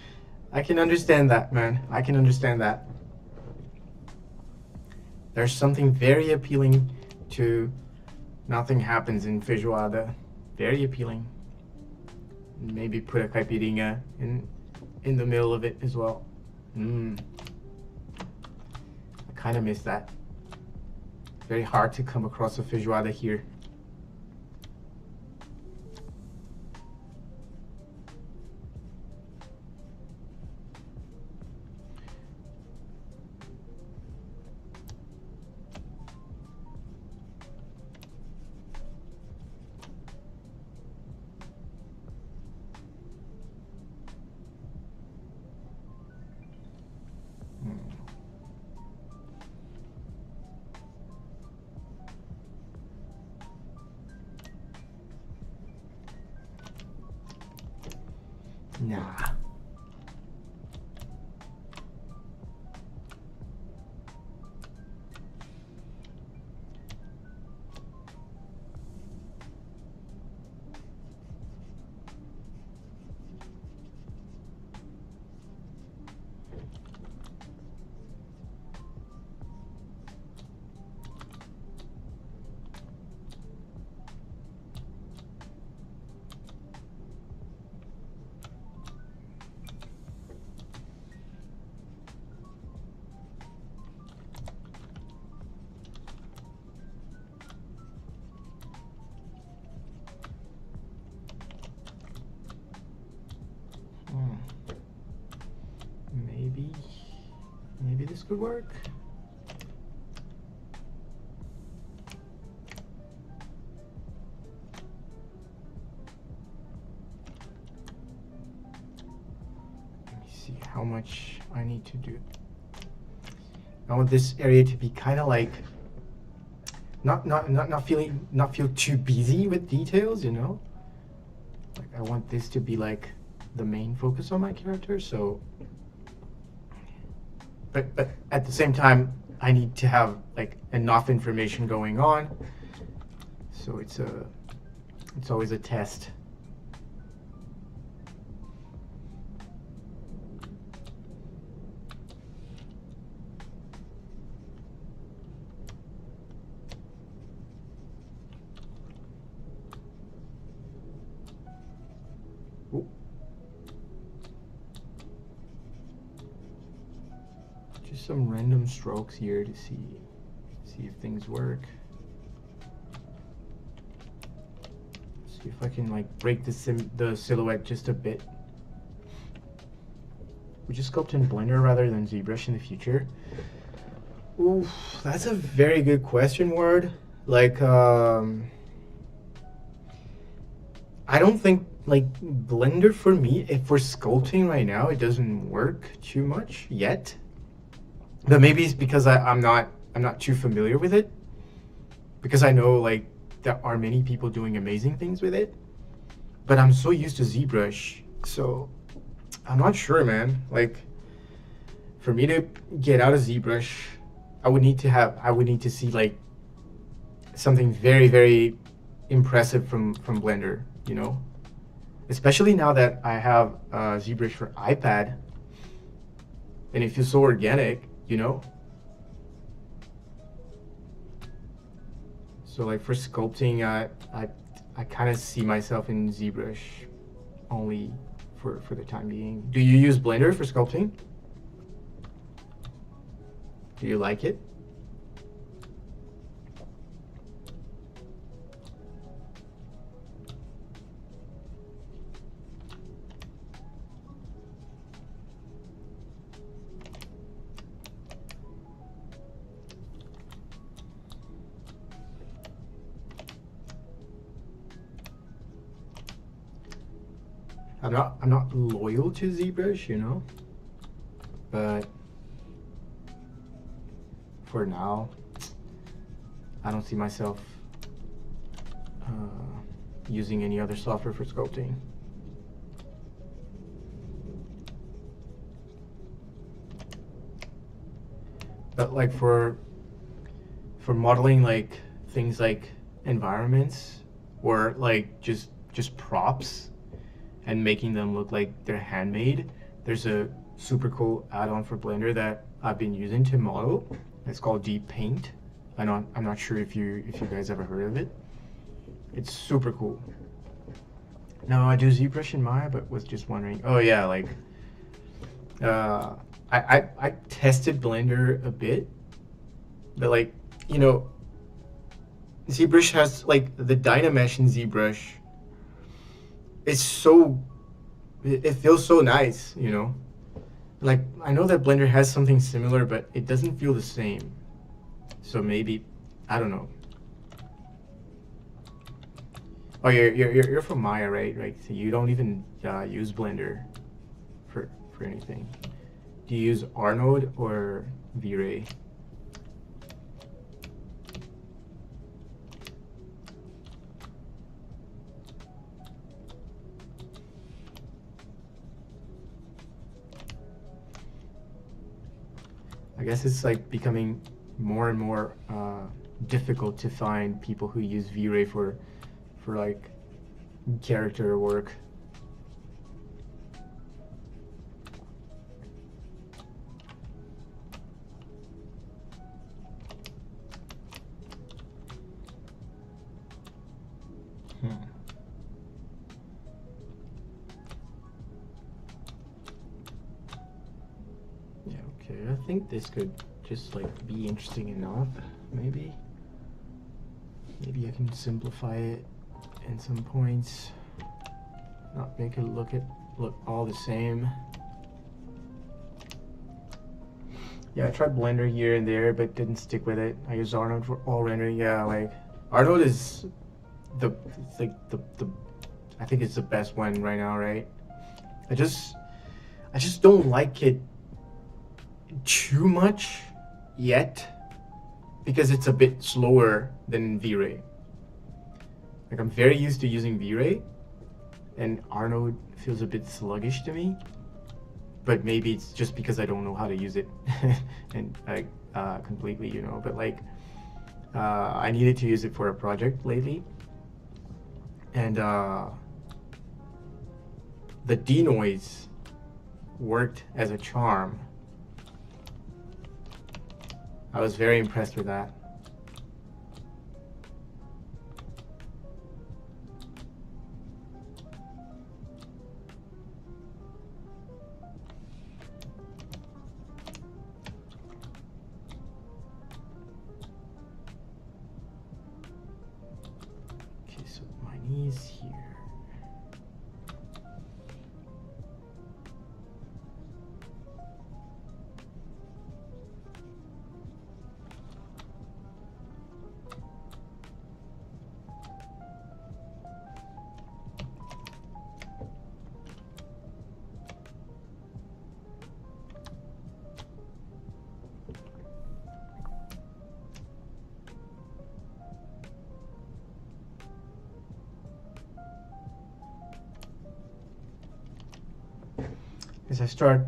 understand that, man. I can understand that. There's something very appealing to nothing happens in feijoada. Very appealing. Maybe put a caipirinha in the middle of it as well. I kind of miss that. Very hard to come across a feijoada here. Nah. maybe this could work. Let me see how much I need to do. I want this area to be kind of like not feel too busy with details, you know? Like I want this to be like the main focus on my character, so but at the same time I need to have like enough information going on. So it's always a test. Ooh. Just some random strokes here to see if things work. See if I can like break the silhouette just a bit. Would you sculpt in Blender rather than ZBrush in the future? Ooh, that's a very good question, Ward. Like, I don't think like Blender for me, if we're sculpting right now, it doesn't work too much yet. But maybe it's because I'm not too familiar with it. Because I know like there are many people doing amazing things with it. But I'm so used to ZBrush, so I'm not sure, man. Like, for me to get out of ZBrush, I would need to see like something very, very impressive from Blender, you know? Especially now that I have ZBrush for iPad, and it feels so organic, you know? So like for sculpting, I kind of see myself in ZBrush only for the time being. Do you use Blender for sculpting? Do you like it? I'm not loyal to ZBrush, you know, but for now, I don't see myself using any other software for sculpting. But like for modeling like things like environments or like just props and making them look like they're handmade, there's a super cool add-on for Blender that I've been using to model. It's called Deep Paint. I'm not sure if you guys ever heard of it. It's super cool. No, I do ZBrush and Maya, but was just wondering. Oh yeah, like I tested Blender a bit, but like, you know, ZBrush has like the Dynamesh in ZBrush. It feels so nice, you know? Like, I know that Blender has something similar, but it doesn't feel the same. So maybe, I don't know. Oh, you're from Maya, right? Right. So you don't even use Blender for anything. Do you use Arnold or V-Ray? I guess it's like becoming more and more difficult to find people who use V-Ray for like character work. Yeah, okay, I think this could just like be interesting enough, maybe. Maybe I can simplify it in some points, not make it look all the same. Yeah, I tried Blender here and there, but didn't stick with it. I use Arnold for all rendering. Yeah, like Arnold is it's like the I think it's the best one right now, right? I just don't like it too much yet because it's a bit slower than V-Ray. Like I'm very used to using V-Ray, and Arnold feels a bit sluggish to me. But maybe it's just because I don't know how to use it and like completely, you know. But like I needed to use it for a project lately, and the denoise worked as a charm. I was very impressed with that. Okay, so my knees here. As I started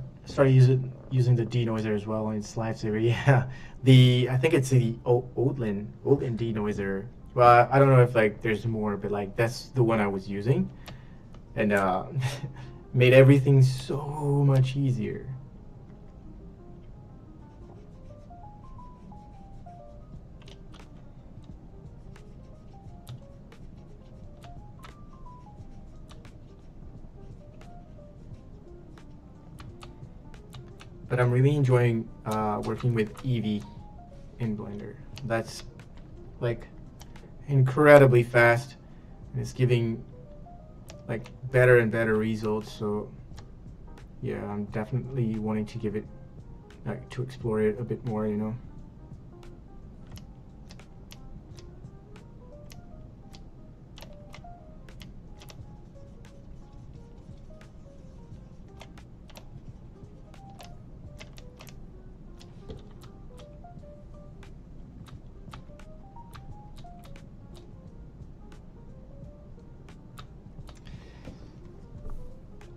using the denoiser as well in Slide Saver. Yeah, I think it's the Odlin denoiser. Well, I don't know if like there's more, but like that's the one I was using, and made everything so much easier. But I'm really enjoying working with Eevee in Blender. That's like incredibly fast, and it's giving like better and better results. So yeah, I'm definitely wanting to give it to explore it a bit more, you know.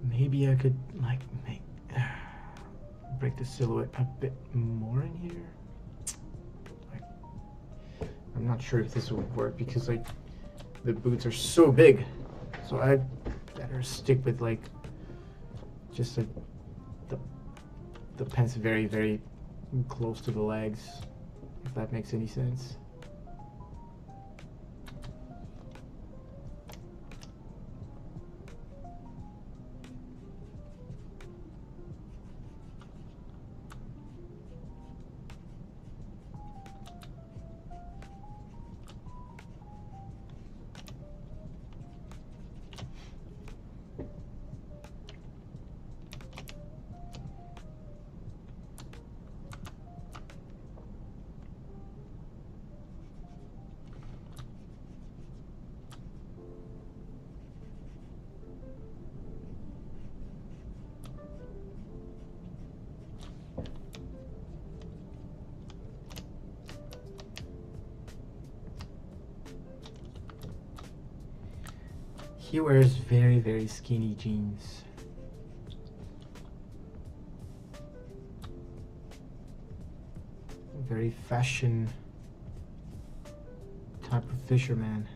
Maybe I could like break the silhouette a bit more in here. Like, I'm not sure if this will work because like the boots are so big, so I better stick with like just the pants very close to the legs, if that makes any sense. He wears very skinny jeans. Very fashion type of fisherman.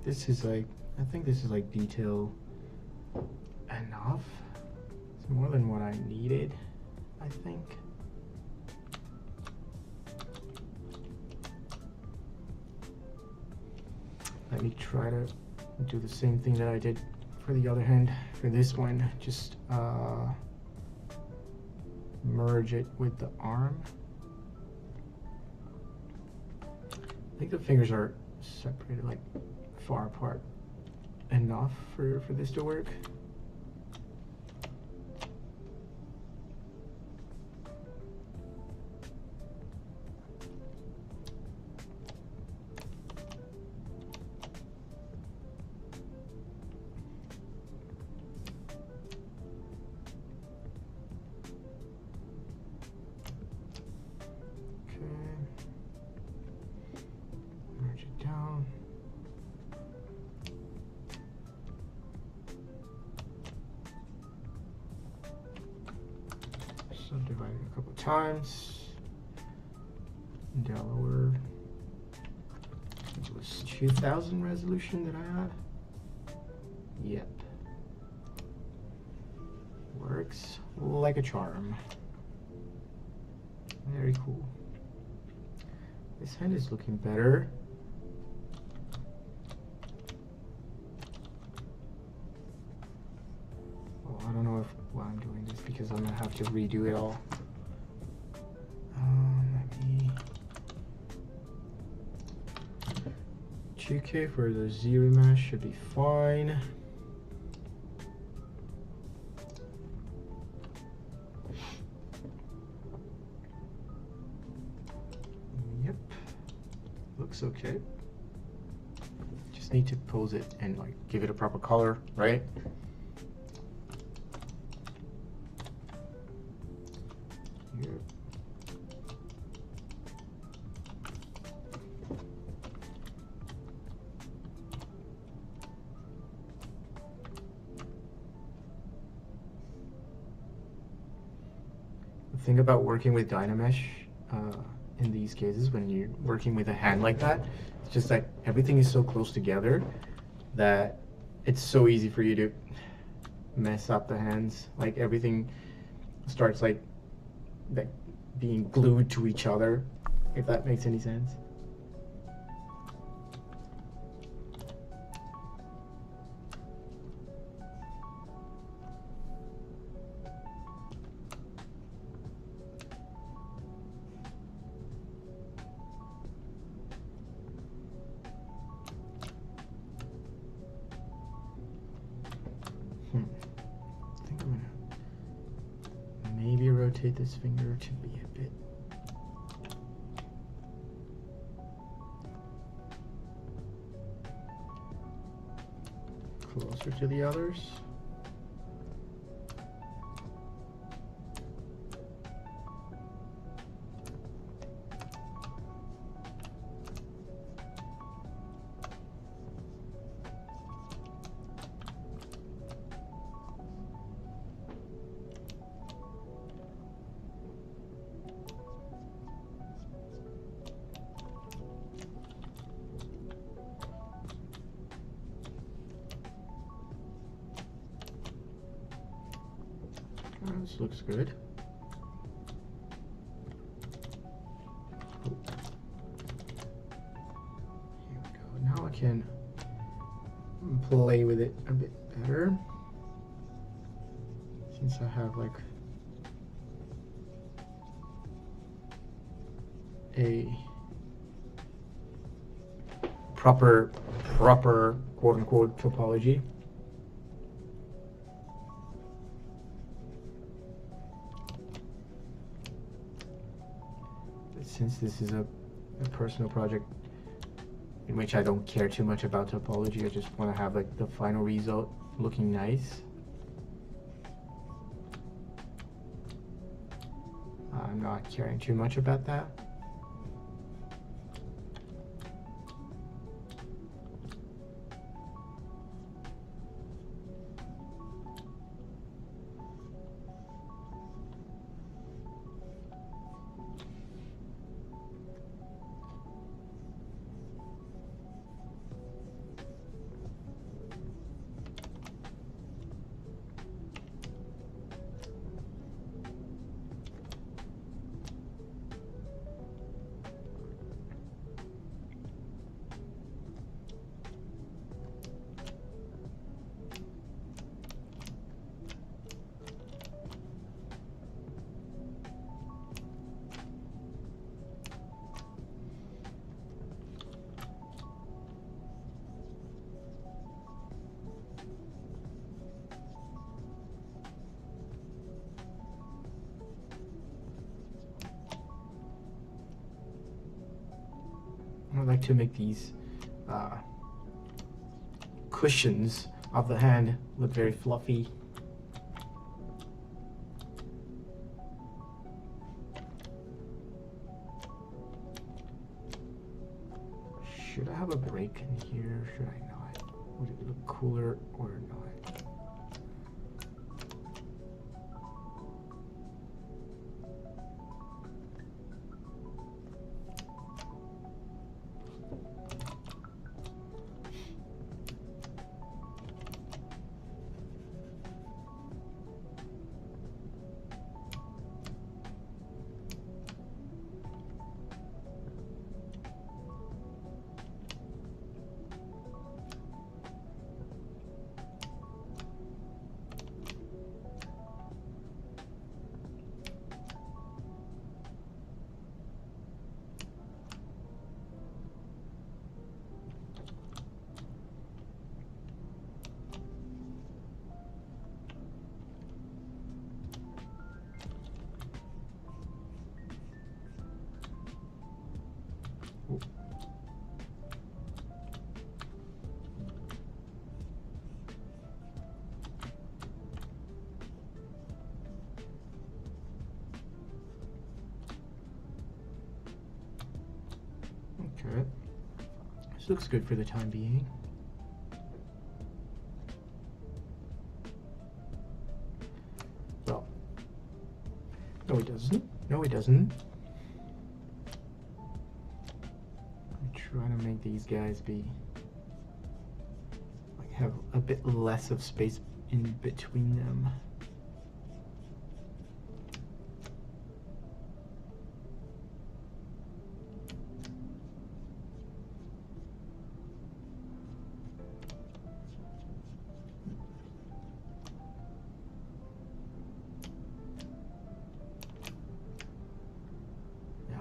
This is like, I think this is like detail enough. It's more than what I needed, I think. Let me try to do the same thing that I did for the other hand, for this one, just merge it with the arm. I think the fingers are separated like far apart enough for this to work. Subdivide it a couple times. Delaware. It was 2000 resolution that I had. Yep. Works like a charm. Very cool. This hand is looking better. I don't know why I'm doing this, because I'm gonna have to redo it all. Let me 2K for the ZBrush should be fine. Yep, looks okay. Just need to pose it and like give it a proper color, right? The thing about working with Dynamesh in these cases, when you're working with a hand like that, it's just like everything is so close together that it's so easy for you to mess up the hands. Like everything starts like being glued to each other, if that makes any sense. I think I'm gonna maybe rotate this finger to be a bit closer to the others. This looks good. Oh. Here we go. Now I can play with it a bit better, since I have like a proper quote-unquote topology. Since this is a personal project in which I don't care too much about topology, I just want to have like the final result looking nice. I'm not caring too much about that. like to make these cushions of the hand look very fluffy. Should I have a break in here? Should I not? Would it look cooler or not? Okay, this looks good for the time being. Well, no it doesn't. No it doesn't. I'm trying to make these guys be like have a bit less of space in between them.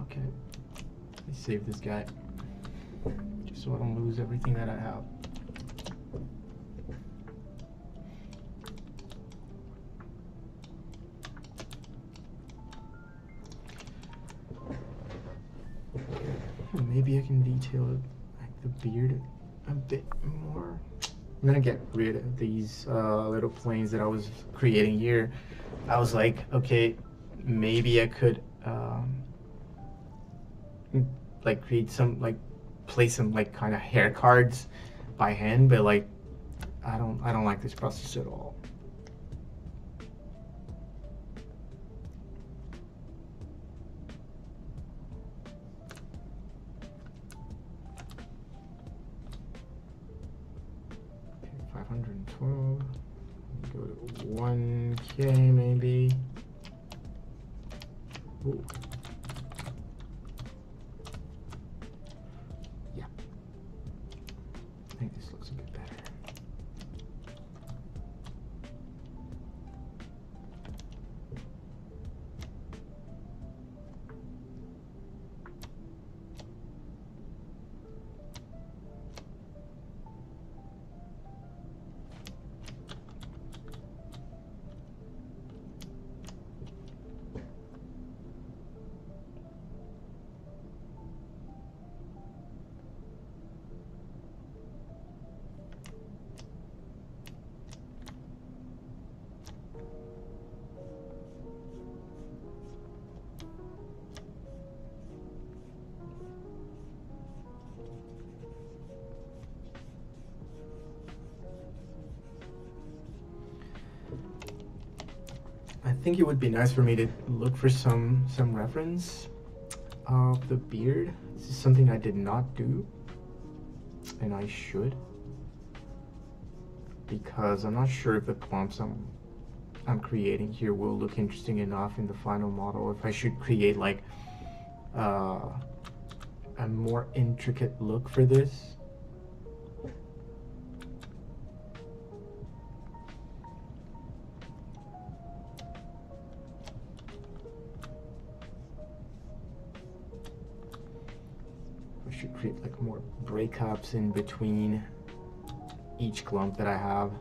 Okay, let me save this guy just so I don't lose everything that I have. Maybe I can detail like the beard a bit more. I'm gonna get rid of these little planes that I was creating here. I was like, okay, maybe I could like create some, like place some like kind of hair cards by hand, but like I don't like this process at all. Okay, 512. Go to 1K maybe. Ooh. I think this looks a bit better. I think it would be nice for me to look for some reference of the beard. This is something I did not do, and I should, because I'm not sure if the clumps I'm creating here will look interesting enough in the final model. If I should create like a more intricate look for this. I should create like more breakups in between each clump that I have.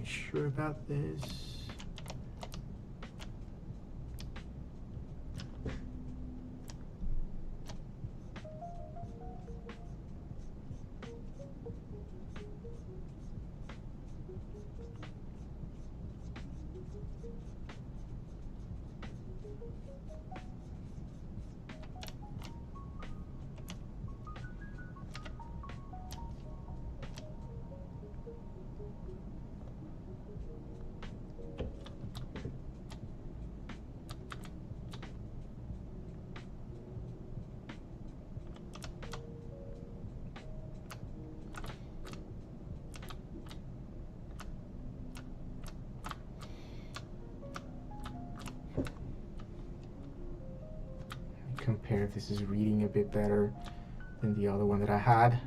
sure about this. Compare if this is reading a bit better than the other one that I had.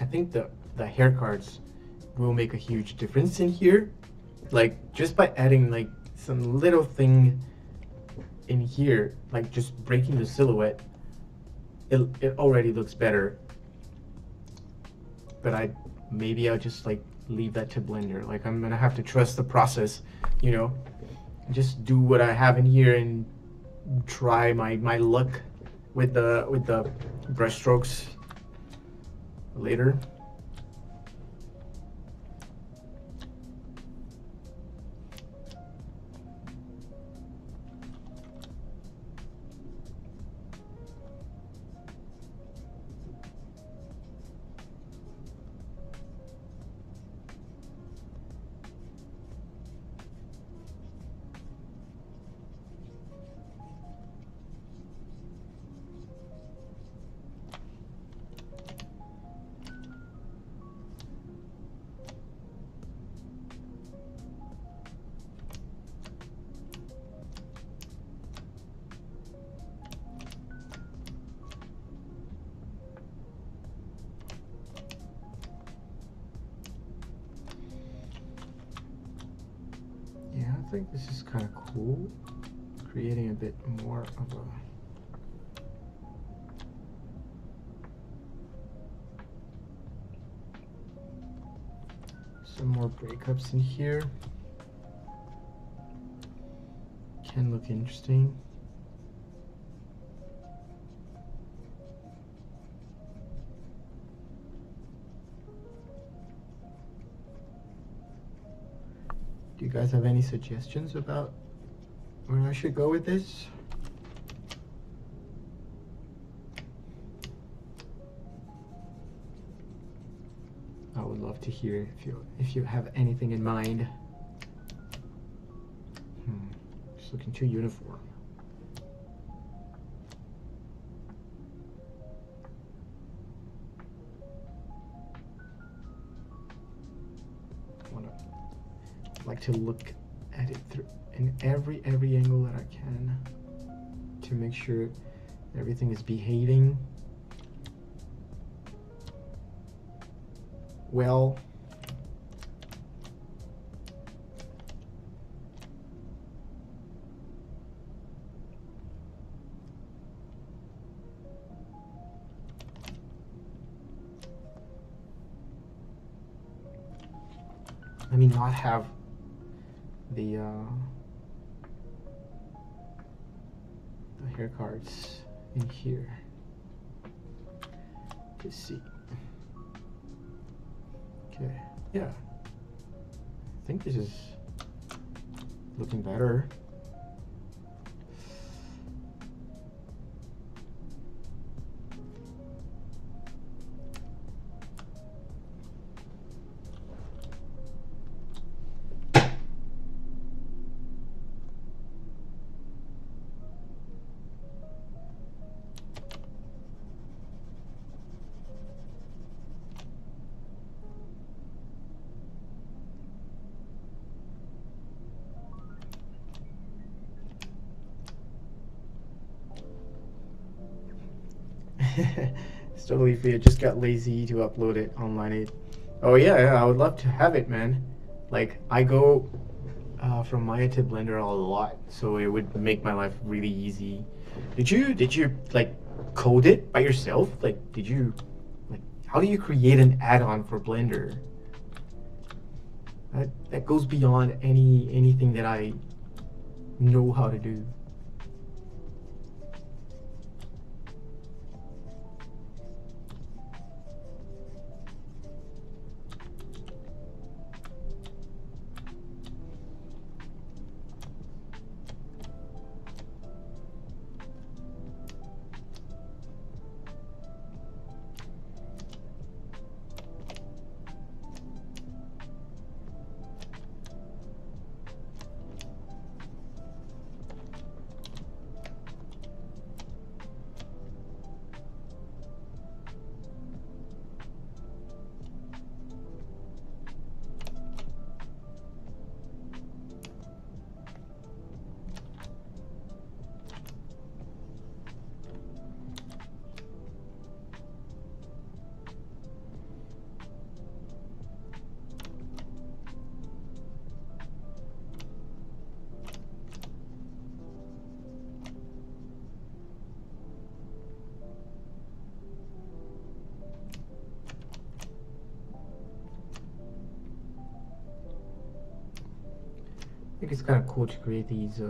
I think the hair cards will make a huge difference in here. Like just by adding like some little thing in here, like just breaking the silhouette, it already looks better. But maybe I'll just like leave that to Blender. Like I'm gonna have to trust the process, you know. Just do what I have in here and try my luck with the brush strokes later. I think this is kind of cool, creating a bit more of some more breakups in here. Can look interesting. Do you guys have any suggestions about where I should go with this? I would love to hear if you have anything in mind. It's looking too uniform. Like to look at it through in every angle that I can to make sure everything is behaving well. Let me not have the hair cards in here to see. Okay, yeah, I think this is looking better. It's totally free. I just got lazy to upload it online. Oh yeah, I would love to have it, man. Like I go from Maya to Blender a lot, so it would make my life really easy. Did you like code it by yourself? Like did you like How do you create an add-on for Blender? That goes beyond anything that I know how to do. I think it's kind of cool to create these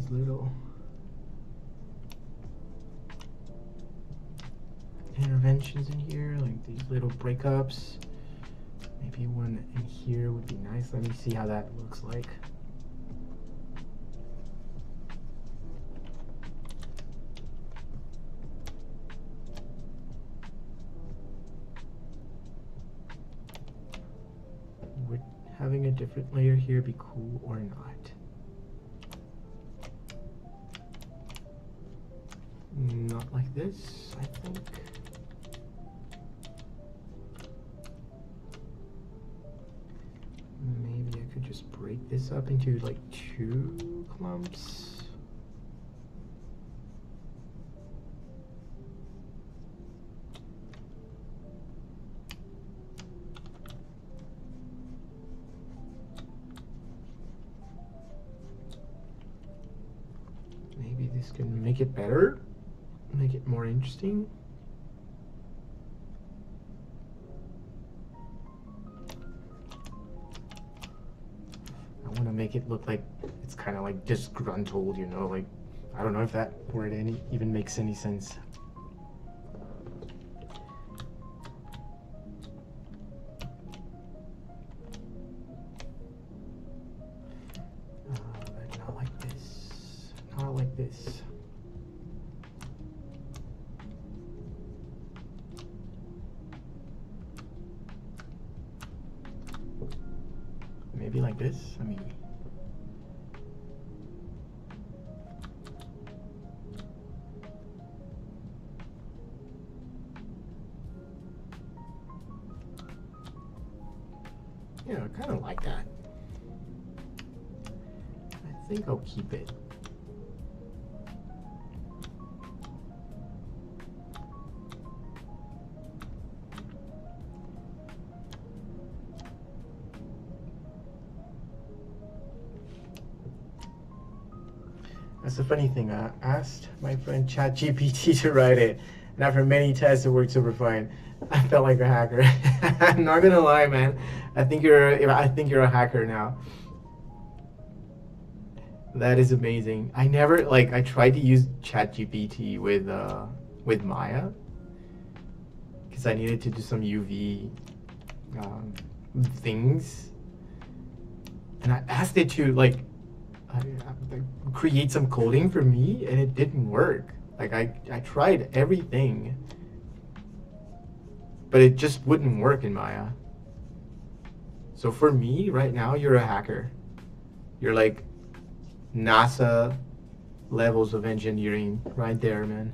little interventions in here, like these little breakups. Maybe one in here would be nice. Let me see how that looks like. Would having a different layer here be cool or not? Not like this, I think. Maybe I could just break this up into like 2 clumps. Maybe this can make it better, make it more interesting. I want to make it look like it's kind of like disgruntled, you know, like, I don't know if that word even makes any sense. Not like this, not like this. Maybe like this. I mean, yeah, I kind of like that. I think I'll keep it. That's the funny thing. I asked my friend ChatGPT to write it, and after many tests, it worked super fine. I felt like a hacker. I'm not gonna lie, man. I think you're a hacker now. That is amazing. I never I tried to use ChatGPT with Maya because I needed to do some UV things, and I asked it to create some coding for me, and it didn't work. Like I tried everything, but it just wouldn't work in Maya. So for me right now, you're a hacker. You're like NASA levels of engineering right there, man.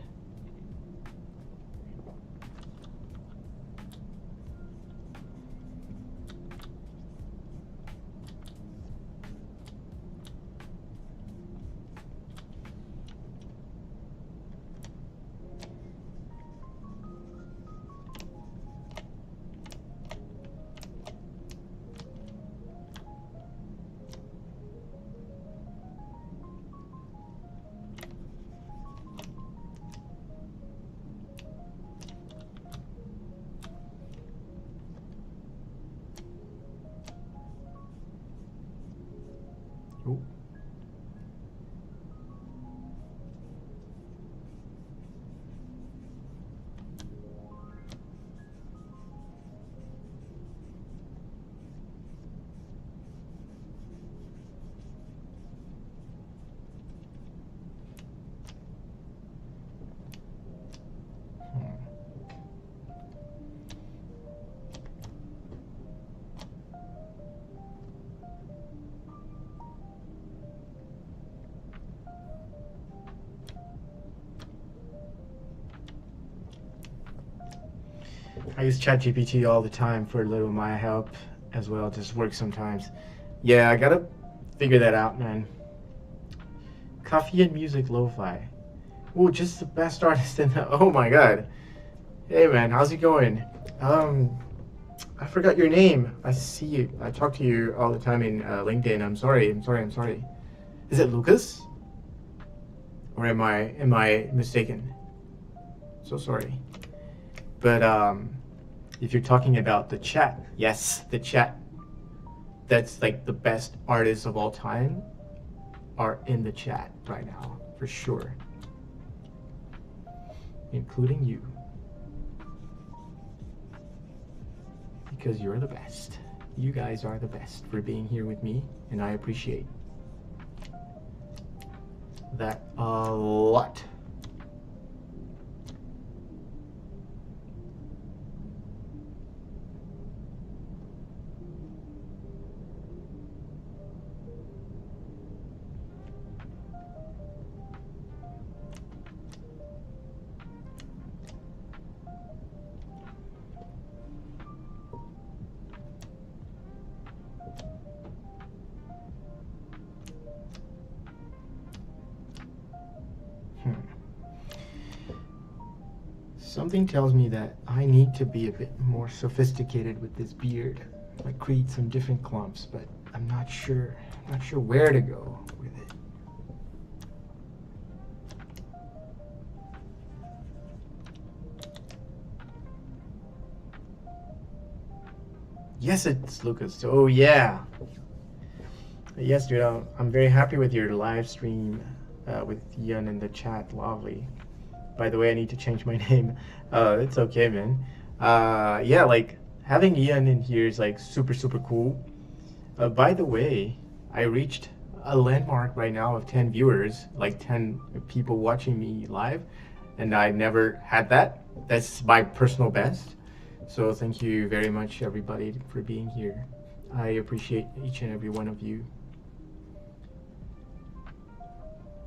I use ChatGPT all the time for a little Maya help as well. Just works sometimes. Yeah, I gotta figure that out, man. Coffee and music lo-fi. Oh, just the best artist in the. Oh my god. Hey man, how's it going? Um, I forgot your name. I see you. I talk to you all the time in LinkedIn. I'm sorry. I'm sorry. I'm sorry. Is it Lucas? Or am I mistaken? So sorry. But if you're talking about the chat, yes, the chat. That's like the best artists of all time are in the chat right now, for sure. Including you. Because you're the best. You guys are the best for being here with me, and I appreciate that a lot. Something tells me that I need to be a bit more sophisticated with this beard. Like create some different clumps, but I'm not sure. I'm not sure where to go with it. Yes, it's Lucas. Oh yeah. Yes, dude. I'm very happy with your live stream with Yun in the chat. Lovely. By the way, I need to change my name. It's okay, man. Yeah, like having Ian in here is like super, super cool. By the way, I reached a landmark right now of 10 viewers, like 10 people watching me live, and I never had that. That's my personal best. So thank you very much, everybody, for being here. I appreciate each and every one of you.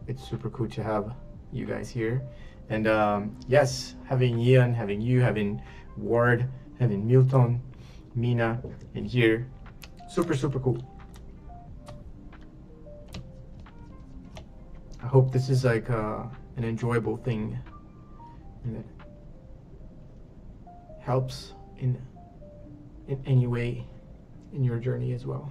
It's super cool to have you guys here. And yes, having Ian, having you, having Ward, having Milton, Mina, and here, super, super cool. I hope this is like an enjoyable thing and that helps in any way in your journey as well.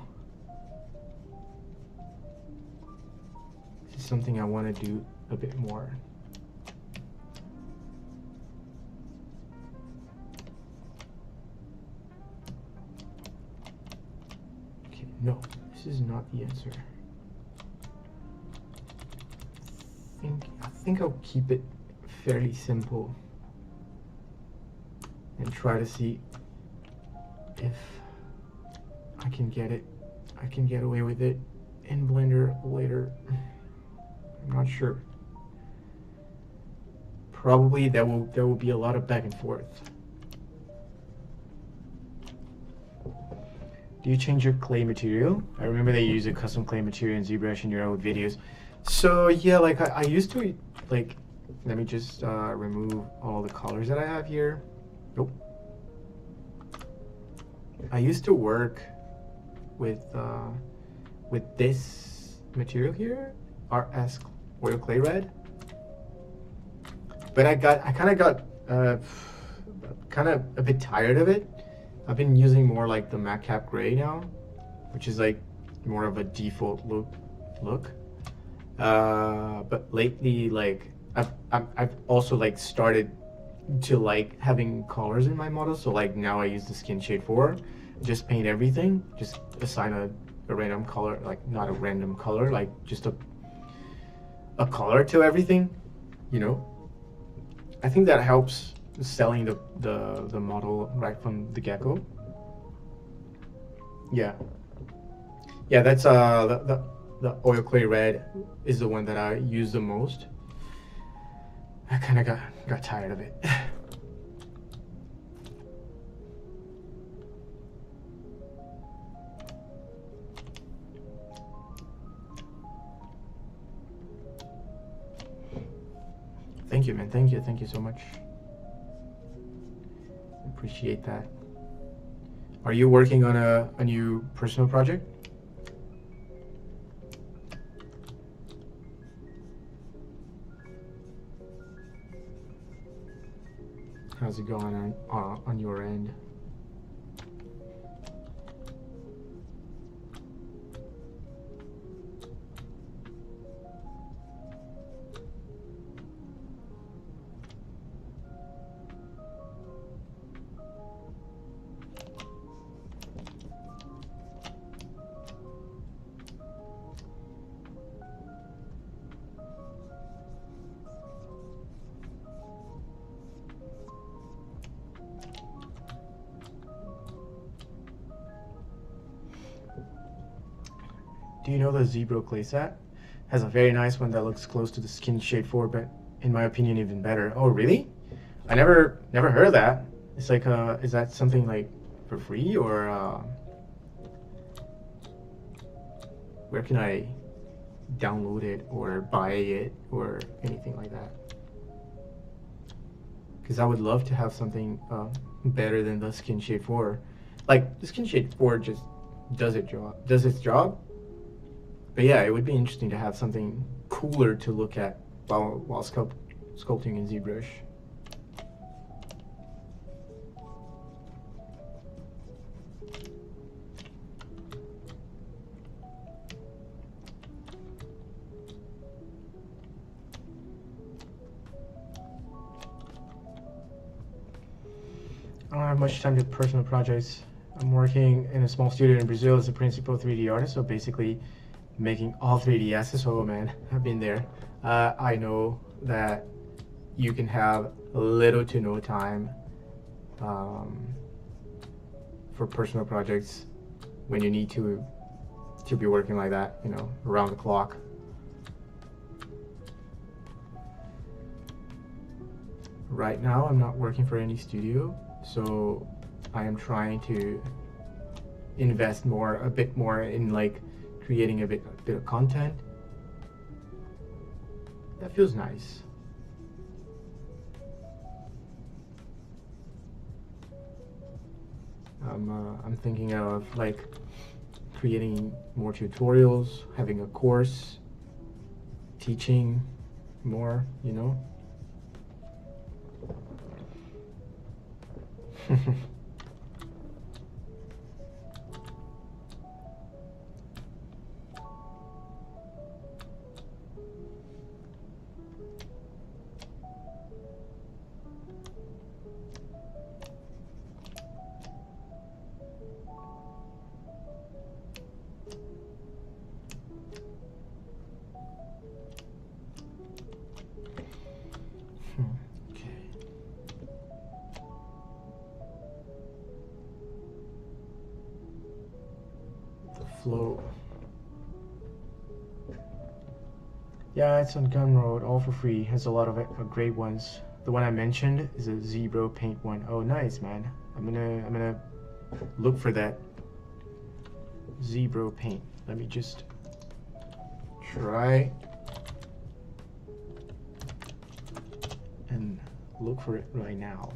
This is something I want to do a bit more. No, this is not the answer. I think I'll keep it fairly simple and try to see if I can get it. I can get away with it in Blender later. I'm not sure. Probably there will be a lot of back and forth. Do you change your clay material? I remember that you use a custom clay material in ZBrush in your old videos. So yeah, like I used to, like, let me just remove all the colors that I have here. Nope. I used to work with this material here, RS oil clay red. But I kind of got kind of a bit tired of it. I've been using more like the matte cap gray now, which is like more of a default look. But lately, like I've also like started to like having colors in my model. So like now I use the skin shade 4, just paint everything, just assign a random color, like not a random color, like just a color to everything, you know. I think that helps selling the model right from the get-go. Yeah, that's the oil clay red is the one that I use the most. I kind of got tired of it. Thank you, man. Thank you so much. Appreciate that. Are you working on a new personal project? How's it going on your end? Do you know the ZBrush clay set? Has a very nice one that looks close to the Skin Shade 4, but in my opinion even better. Oh really? I never heard of that. It's like is that something like for free, or where can I download it or buy it or anything like that? Because I would love to have something better than the Skin Shade 4. Like the Skin Shade 4 just does its job. But yeah, it would be interesting to have something cooler to look at while sculpting in ZBrush. I don't have much time to personal projects. I'm working in a small studio in Brazil as a principal 3D artist, so basically making all 3D assets. Oh man, I've been there. I know that you can have little to no time for personal projects when you need to be working like that, you know, around the clock. Right now, I'm not working for any studio, so I am trying to invest a bit more in like creating a bit of content. That feels nice. I'm thinking of like creating more tutorials, having a course, teaching more, you know. Flow. Yeah, it's on Gumroad, all for free. Has a lot of great ones. The one I mentioned is a ZBrush paint one. Oh, nice, man. I'm gonna look for that ZBrush paint. Let me just try and look for it right now.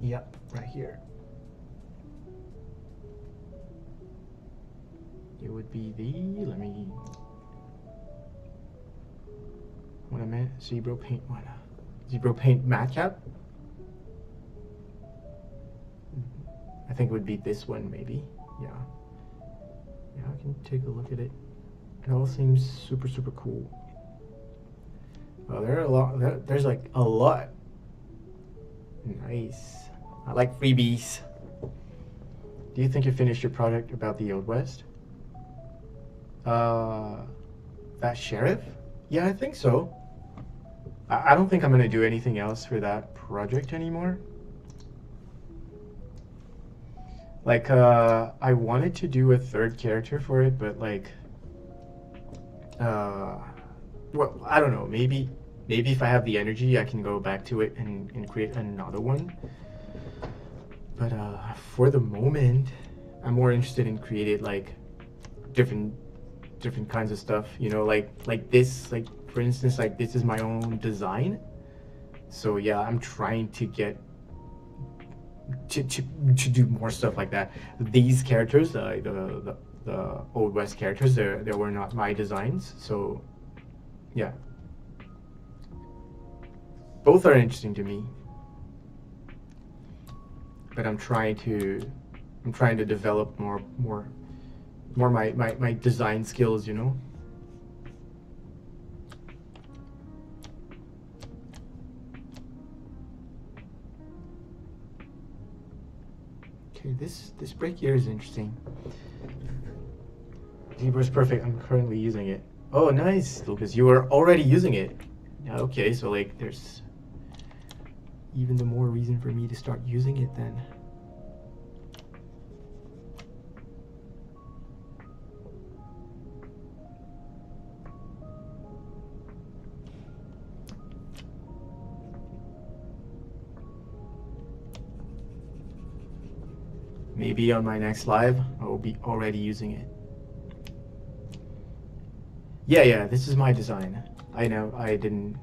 Yep, right here. It would be the, let me, what I meant, ZBrush paint one. ZBrush paint matte cap. I think it would be this one maybe. Yeah. Yeah, I can take a look at it. It all seems super cool. Well, there are a lot, there's like a lot. Nice. I like freebies. Do you think you finished your project about the Old West? That sheriff? Yeah, I think so. I don't think I'm gonna do anything else for that project anymore. Like, I wanted to do a third character for it, but like, well, I don't know, maybe if I have the energy, I can go back to it and create another one. But for the moment, I'm more interested in creating like different different kinds of stuff, you know, like this, like for instance, like this is my own design. So yeah, I'm trying to get to do more stuff like that. These characters, the Old West characters, they were not my designs. So yeah, both are interesting to me, but I'm trying to develop more my design skills, you know. Okay, this break here is interesting. ZBrush perfect. I'm currently using it. Oh, nice, Lucas. You were already using it. Yeah, okay, so like there's even the more reason for me to start using it then. Maybe on my next live, I will be already using it. Yeah, this is my design. I know, I didn't...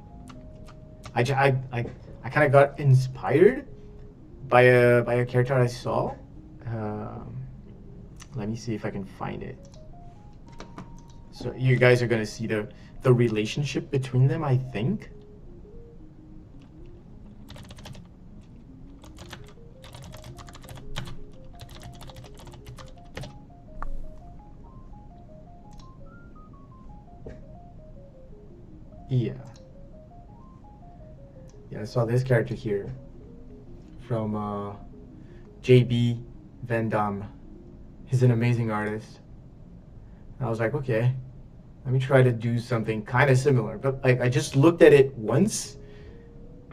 I kind of got inspired by a character I saw. Let me see if I can find it. So you guys are gonna see the relationship between them, I think. Yeah, I saw this character here from JB Van Damme. He's an amazing artist. And I was like, okay, let me try to do something kind of similar. But like, I just looked at it once,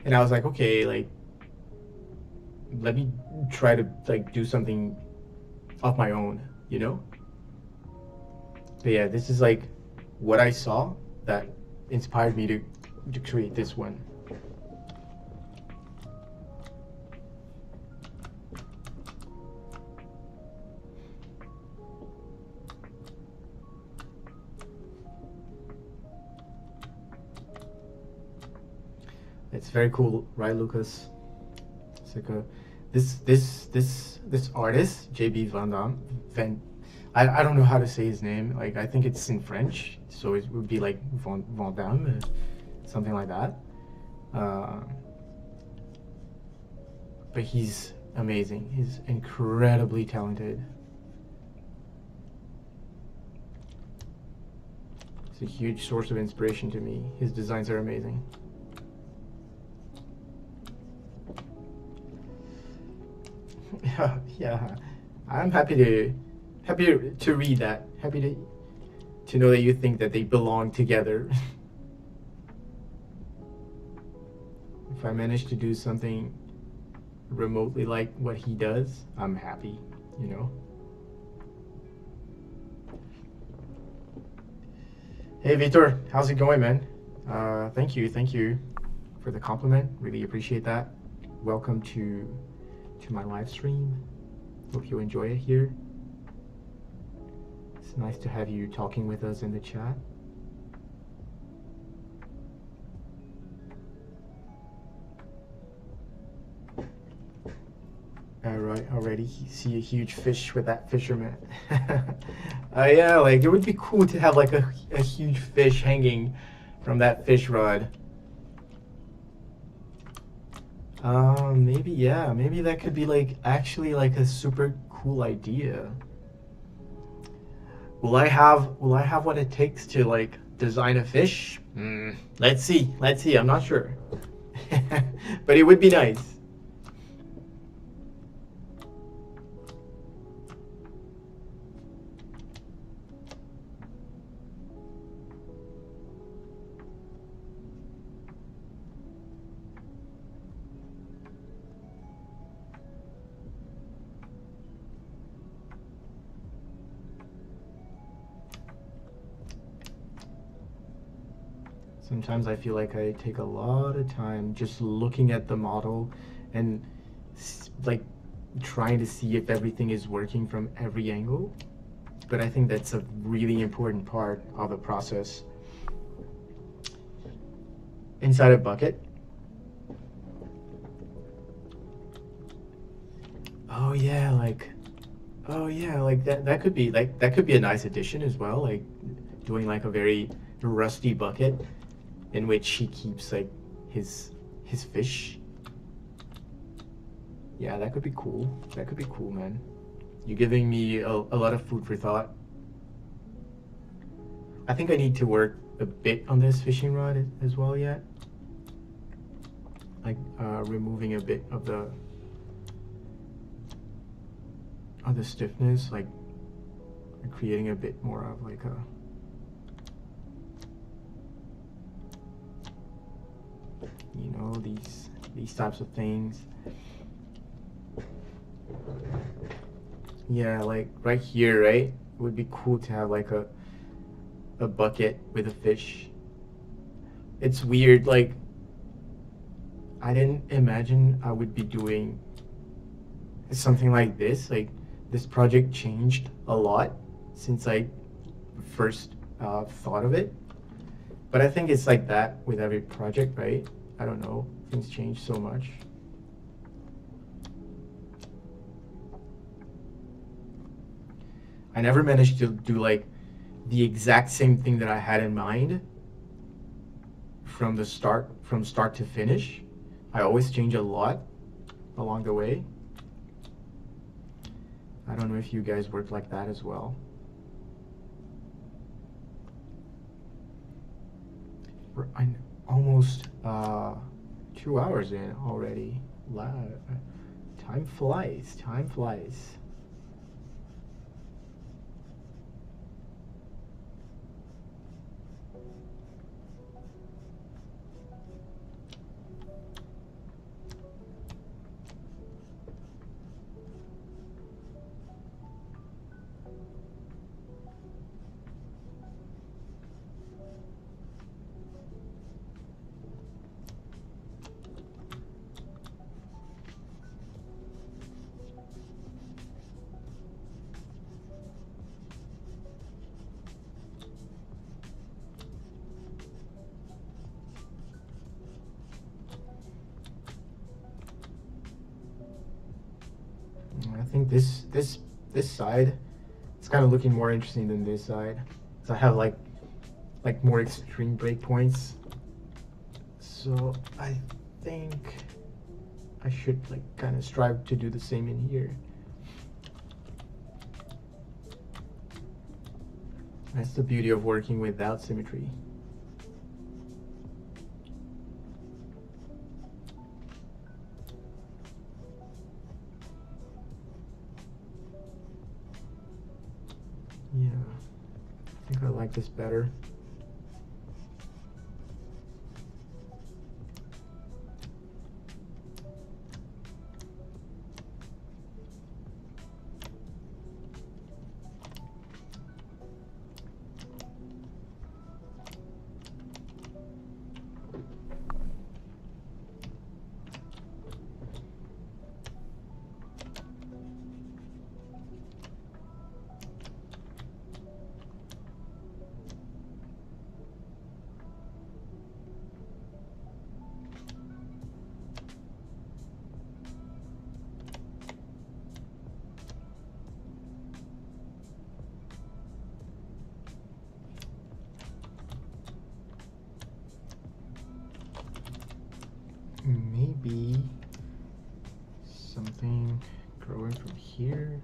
and I was like, okay, like, let me try to like do something of my own, you know? But yeah, this is like what I saw that inspired me to create this one. It's very cool, right, Lucas? It's like a this artist, JB Van Damme. I don't know how to say his name. Like, I think it's in French, so it would be like Van Damme, something like that. But he's amazing. He's incredibly talented. It's a huge source of inspiration to me. His designs are amazing. Yeah, I'm happy to read that. Happy to know that you think that they belong together. If I manage to do something remotely like what he does, I'm happy, you know. Hey Vitor, how's it going, man? Thank you for the compliment. Really appreciate that. Welcome to my live stream. Hope you enjoy it here. It's nice to have you talking with us in the chat. Alright, already see a huge fish with that fisherman. Yeah, like it would be cool to have like a huge fish hanging from that fish rod. Maybe, yeah, maybe that could be like actually like a super cool idea. Will I have what it takes to like design a fish? Let's see, I'm not sure. But it would be nice. Sometimes I feel like I take a lot of time just looking at the model and like trying to see if everything is working from every angle. but I think that's a really important part of the process. Inside a bucket. Oh yeah, like, oh yeah, like that could be a nice addition as well, like doing like a very rusty bucket in which he keeps like his fish. Yeah, that could be cool. That could be cool, man. You're giving me a lot of food for thought. I think I need to work a bit on this fishing rod as well yet. Like removing a bit of the stiffness, like creating a bit more of like a these types of things. Yeah, like right here, right? It would be cool to have like a bucket with a fish. It's weird, like I didn't imagine I would be doing something like this. Like this project changed a lot since I first thought of it. But I think it's like that with every project, right? I don't know, things change so much. I never managed to do like the exact same thing that I had in mind from start to finish. I always change a lot along the way. I don't know if you guys work like that as well. I'm almost 2 hours in already. Time flies, time flies. I think this side, it's kind of looking more interesting than this side. So I have like more extreme breakpoints. So I think I should like kind of strive to do the same in here. That's the beauty of working without symmetry. Yeah, I think I like this better. Maybe something growing from here.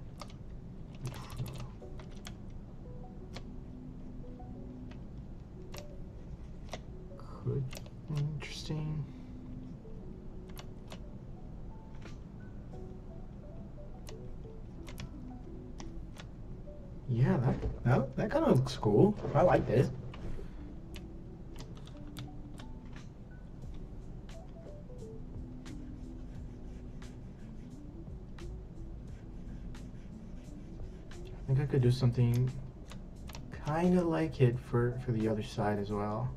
Could be interesting. Yeah, that kind of looks cool. I like this. I think I could do something kind of like it for the other side as well.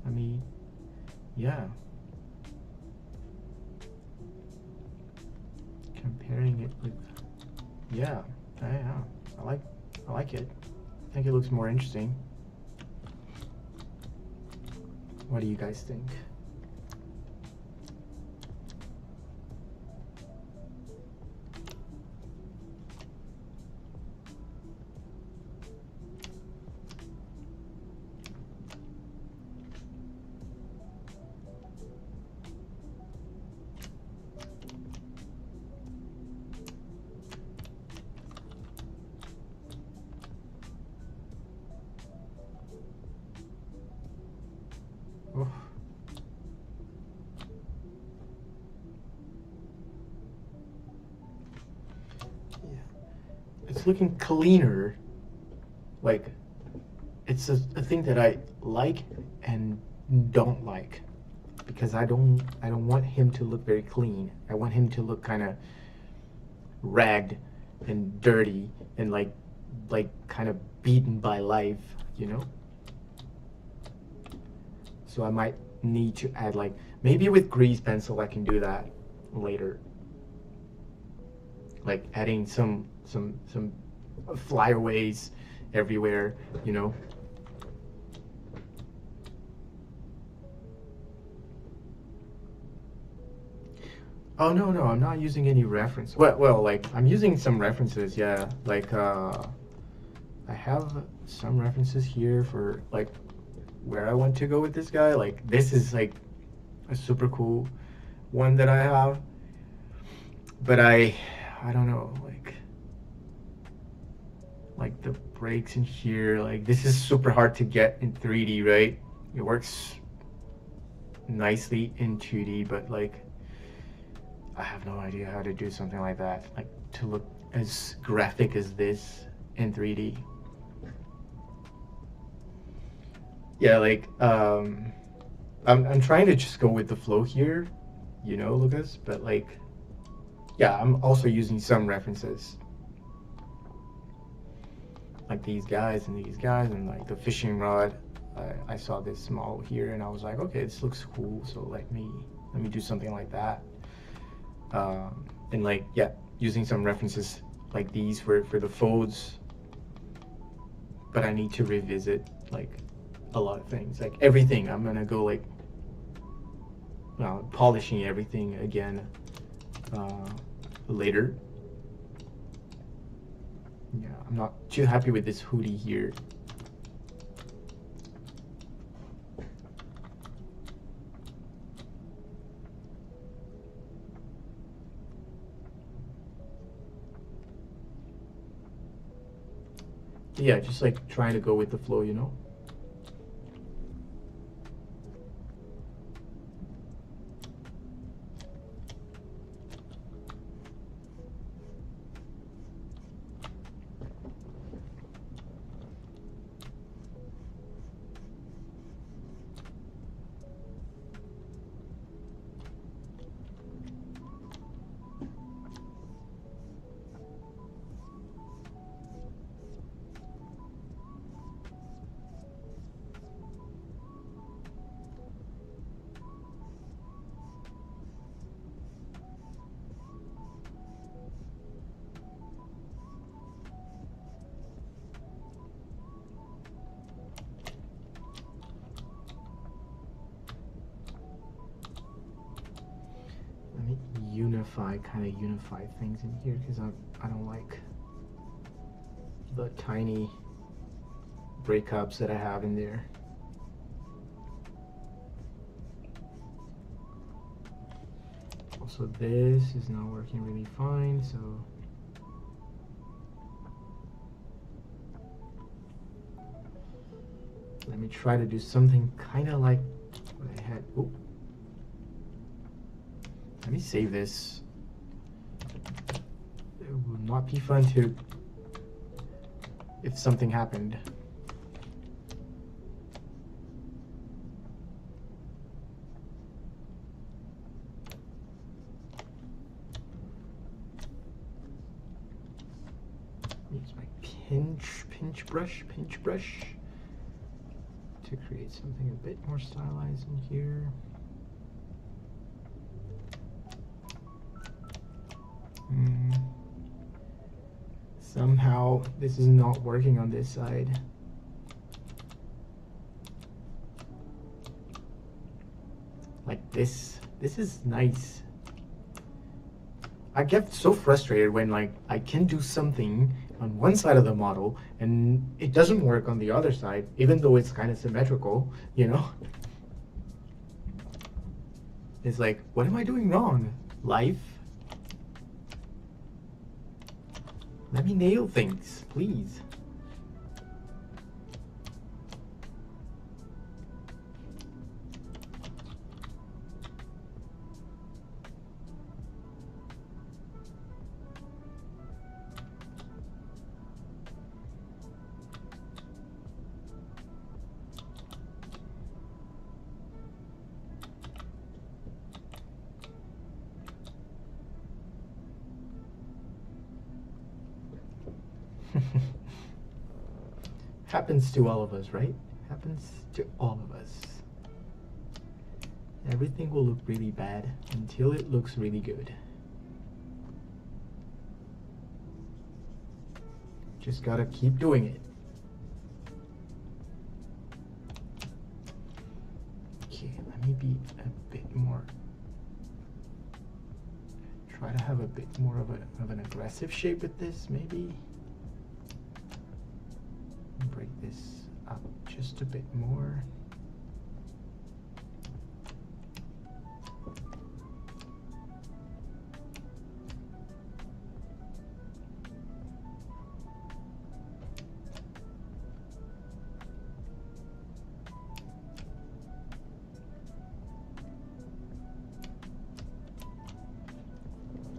I mean, yeah. Comparing it with, yeah, I like it. I think it looks more interesting. What do you guys think? Oh. Yeah. It's looking cleaner. Like, it's a thing that I like and don't like, because I don't want him to look very clean. I want him to look kind of ragged and dirty and like kind of beaten by life, you know? So I might need to add, like, maybe with grease pencil I can do that later. Like adding some flyaways everywhere, you know? Oh no, I'm not using any reference. Well, like I'm using some references, yeah. Like I have some references here for like where I want to go with this guy. Like this is like a super cool one that I have. But I don't know, like the breaks in here, like this is super hard to get in 3D, right? It works nicely in 2D, but like I have no idea how to do something like that, like to look as graphic as this in 3D. Yeah, like I'm trying to just go with the flow here, you know, Lucas, but like yeah, I'm also using some references. Like these guys and like the fishing rod. I saw this model here and I was like, okay, this looks cool, so let me do something like that. And like, yeah, using some references like these for the folds. But I need to revisit like a lot of things, like everything. I'm gonna go like polishing everything again later. Yeah, I'm not too happy with this hoodie here. Yeah, just like trying to go with the flow, you know? Kind of unify things in here, because I don't like the tiny breakups that I have in there. Also, this is not working really fine, so let me try to do something kind of like what I had. Oh, let me save this. It would not be fun to if something happened. Use my pinch brush to create something a bit more stylized in here. Somehow this is not working on this side. Like this is nice. I get so frustrated when like I can do something on one side of the model and it doesn't work on the other side, even though it's kind of symmetrical, you know? It's like, what am I doing wrong? Life? Let me nail things, please. Happens to all of us, right? Happens to all of us. Everything will look really bad until it looks really good. Just gotta keep doing it. Okay, let me be a bit more. Try to have a bit more of an aggressive shape with this, maybe. Break this up just a bit more.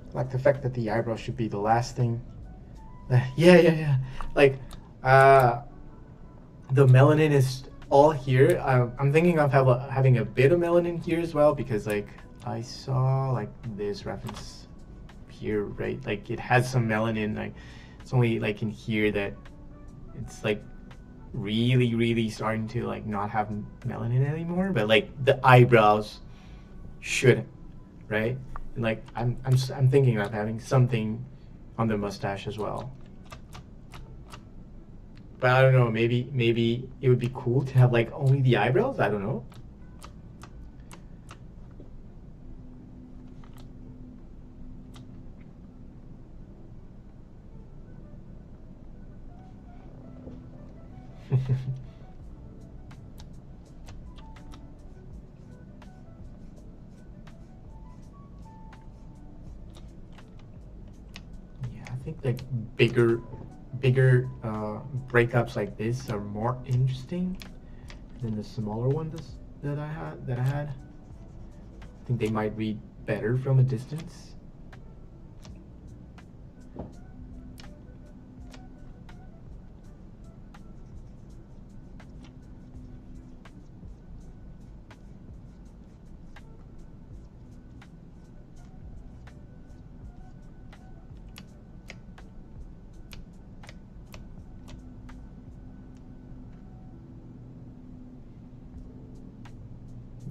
I like the fact that the eyebrow should be the last thing. Yeah. Like, the melanin is all here. I'm thinking of having a bit of melanin here as well, because like I saw like this reference here, right? Like it has some melanin. Like it's only like in here that it's like really starting to like not have melanin anymore. But like the eyebrows should, right? And like I'm thinking of having something on the mustache as well. But I don't know, maybe it would be cool to have like only the eyebrows, I don't know. Yeah, I think like bigger breakups like this are more interesting than the smaller ones that I had. I think they might read better from a distance.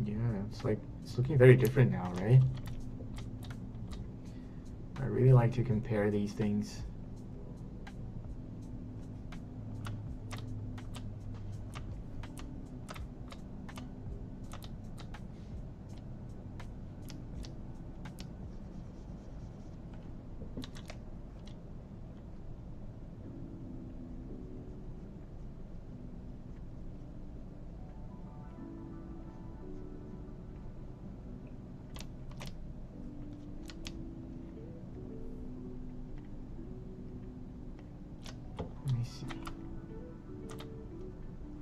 Yeah, it's like, it's looking very different now, right? I really like to compare these things. Let me see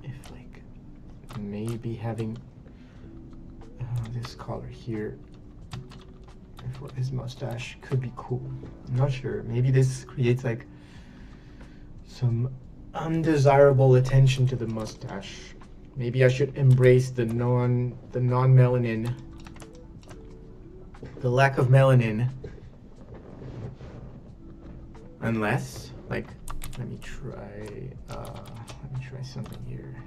if like maybe having this color here for his mustache could be cool. I'm not sure. Maybe this creates like some undesirable attention to the mustache. Maybe I should embrace the non-melanin, the lack of melanin. Unless, like, let me try something here.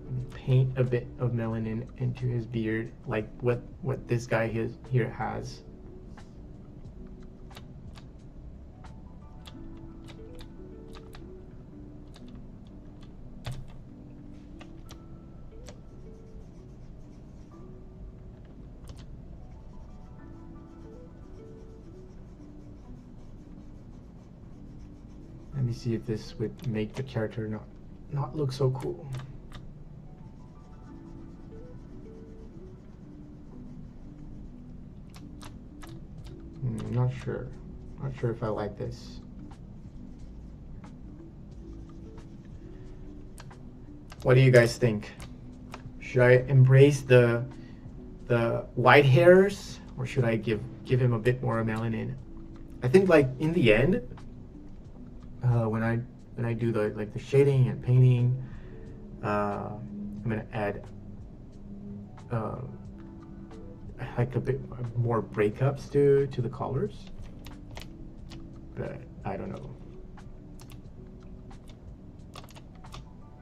Let me paint a bit of melanin into his beard, like what this guy here has. me see if this would make the character not look so cool. Not sure. Not sure if I like this. What do you guys think? Should I embrace the white hairs, or should I give him a bit more melanin? I think like in the end, when I do the shading and painting, I'm gonna add like a bit more breakups to the colors, but I don't know.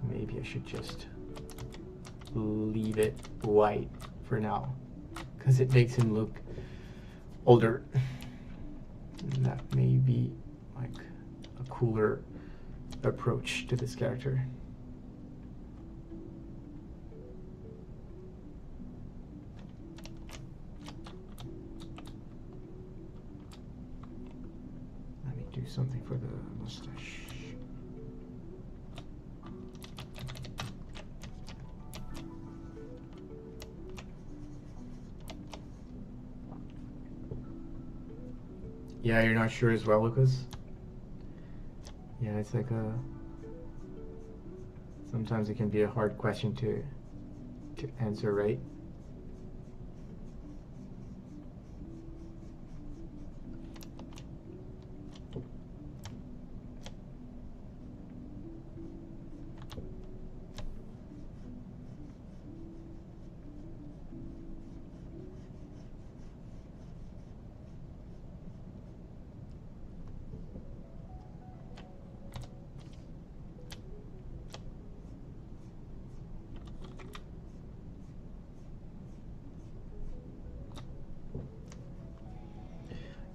Maybe I should just leave it white for now, because it makes him look older. And that may be like a cooler approach to this character. Let me do something for the mustache. Yeah, you're not sure as well, Lucas? Yeah, it's like sometimes it can be a hard question to answer, right?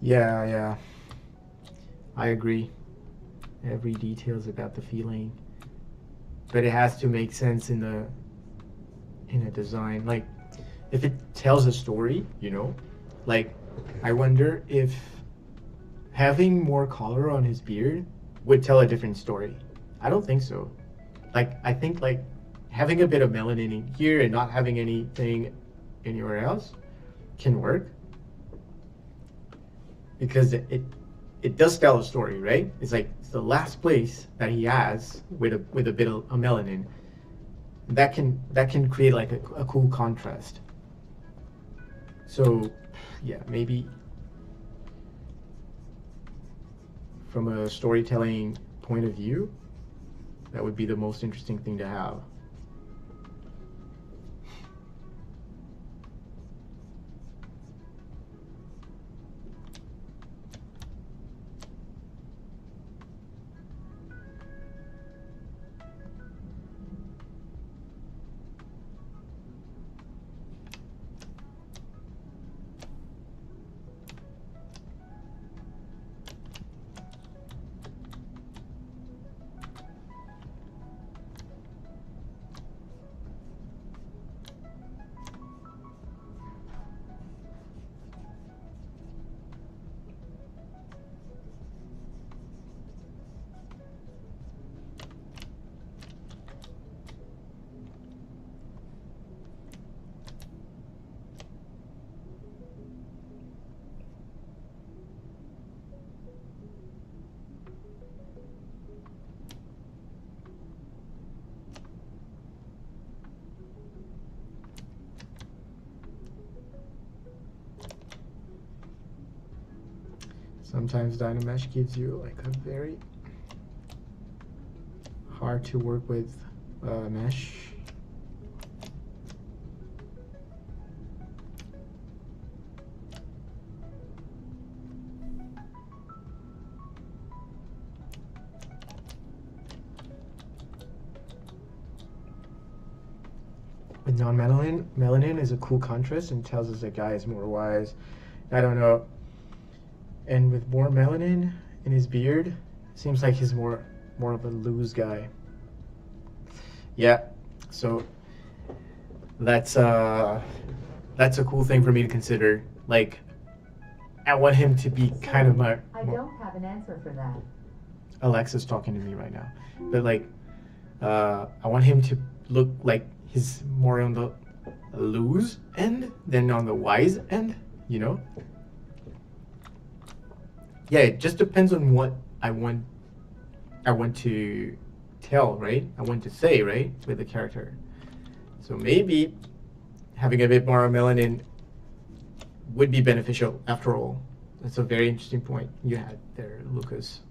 Yeah, I agree. Every detail is about the feeling, but it has to make sense in a design. Like, if it tells a story, like, I wonder if having more color on his beard would tell a different story. I don't think so. Like, I think like having a bit of melanin in here and not having anything anywhere else can work, because it does tell a story, right? It's like it's the last place that he has with a bit of a melanin. That can create like a cool contrast. So yeah, maybe from a storytelling point of view, that would be the most interesting thing to have. Sometimes Dynamesh gives you like a very hard to work with mesh. With non-melanin, melanin is a cool contrast and tells us the guy is more wise. I don't know. And with more melanin in his beard, seems like he's more of a loose guy. Yeah, so that's a cool thing for me to consider. Like, I want him to be kind of my. I don't have an answer for that. Alexa's talking to me right now, but like, I want him to look like he's more on the loose end than on the wise end, you know? Yeah, it just depends on what I want to tell, right? I want to say, right, with the character. So maybe having a bit more melanin would be beneficial after all. That's a very interesting point you had there, Lucas.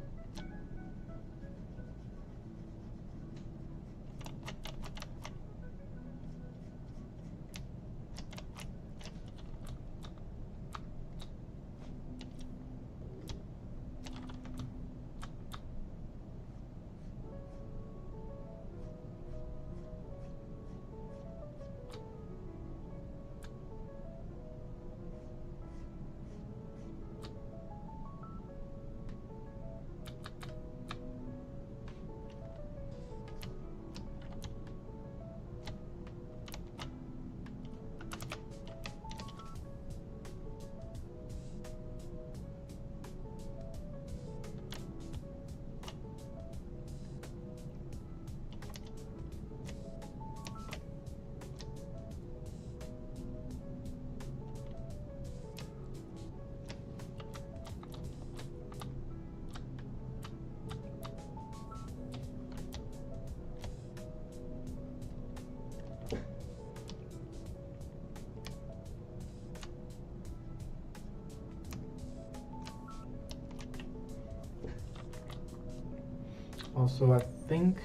Also, I think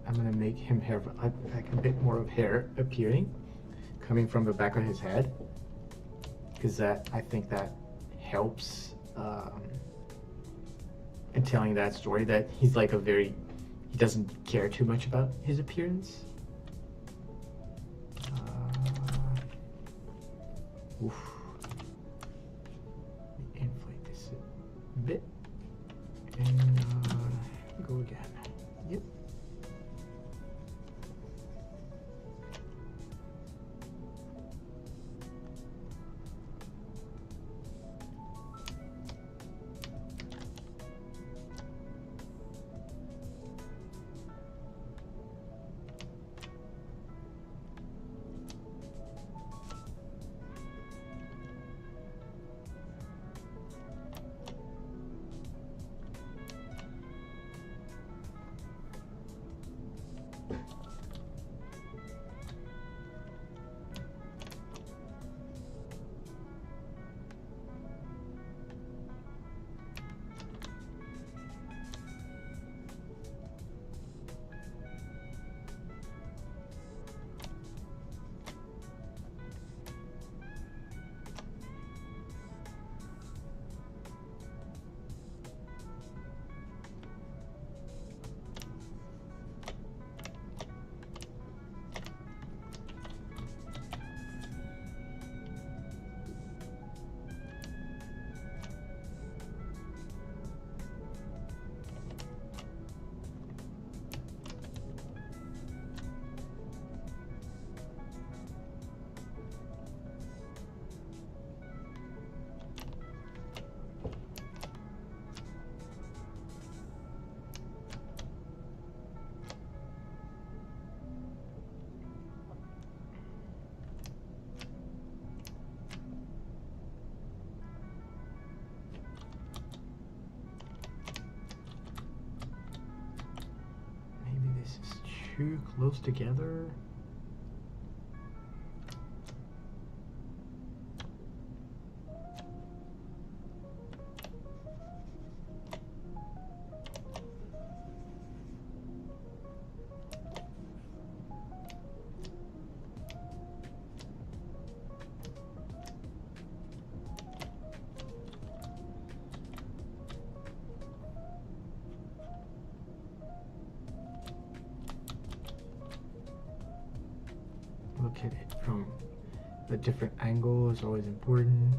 I'm gonna make him have like a bit more of hair appearing, coming from the back of his head, because I think that helps in telling that story. That he's like he doesn't care too much about his appearance. Oof. Let me inflate this a bit and go again. Yep. Too close together. Look at it from a different angle is always important.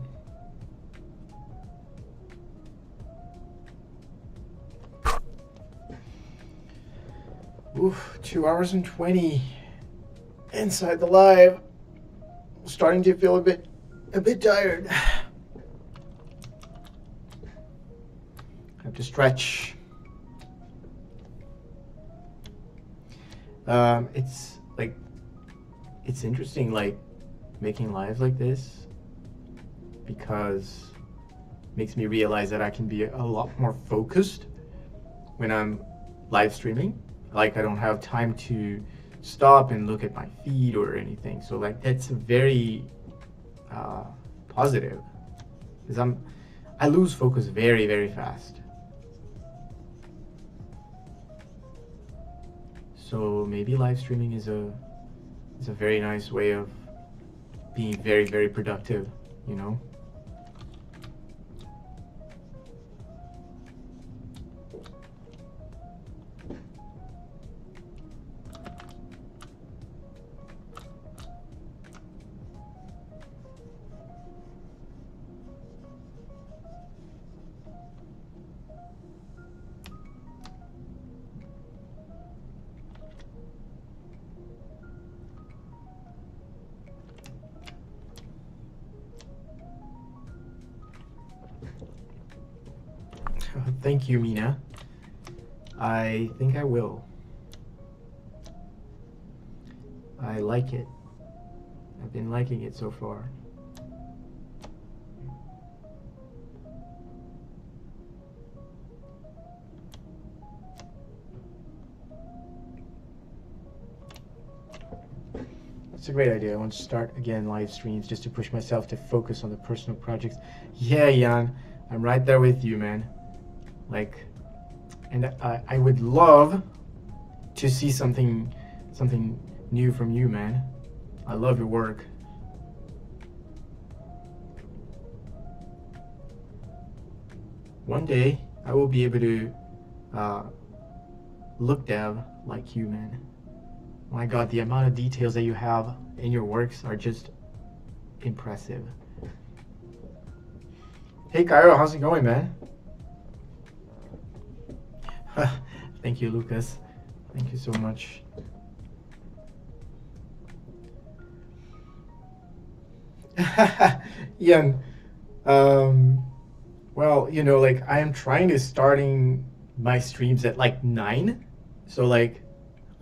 Oof, 2 hours and 20 inside the live. Starting to feel a bit tired. Have to stretch. It's like it's interesting, like making lives like this, because it makes me realize that I can be a lot more focused when I'm live streaming. Like I don't have time to stop and look at my feed or anything. So like that's very positive, because I lose focus very, very fast. So maybe live streaming is a very nice way of being very, very productive, you know? Thank you, Mina. I think I will. I like it. I've been liking it so far. It's a great idea. I want to start again live streams just to push myself to focus on the personal projects. Yeah, Jan, I'm right there with you, man. Like, and I would love to see something new from you, man. I love your work. One day I will be able to look dev like you, man. My God, the amount of details that you have in your works are just impressive. Hey Cairo, how's it going, man? Thank you, Lucas. Thank you so much. Ian, well, you know, like I am trying to starting my streams at like 9, so like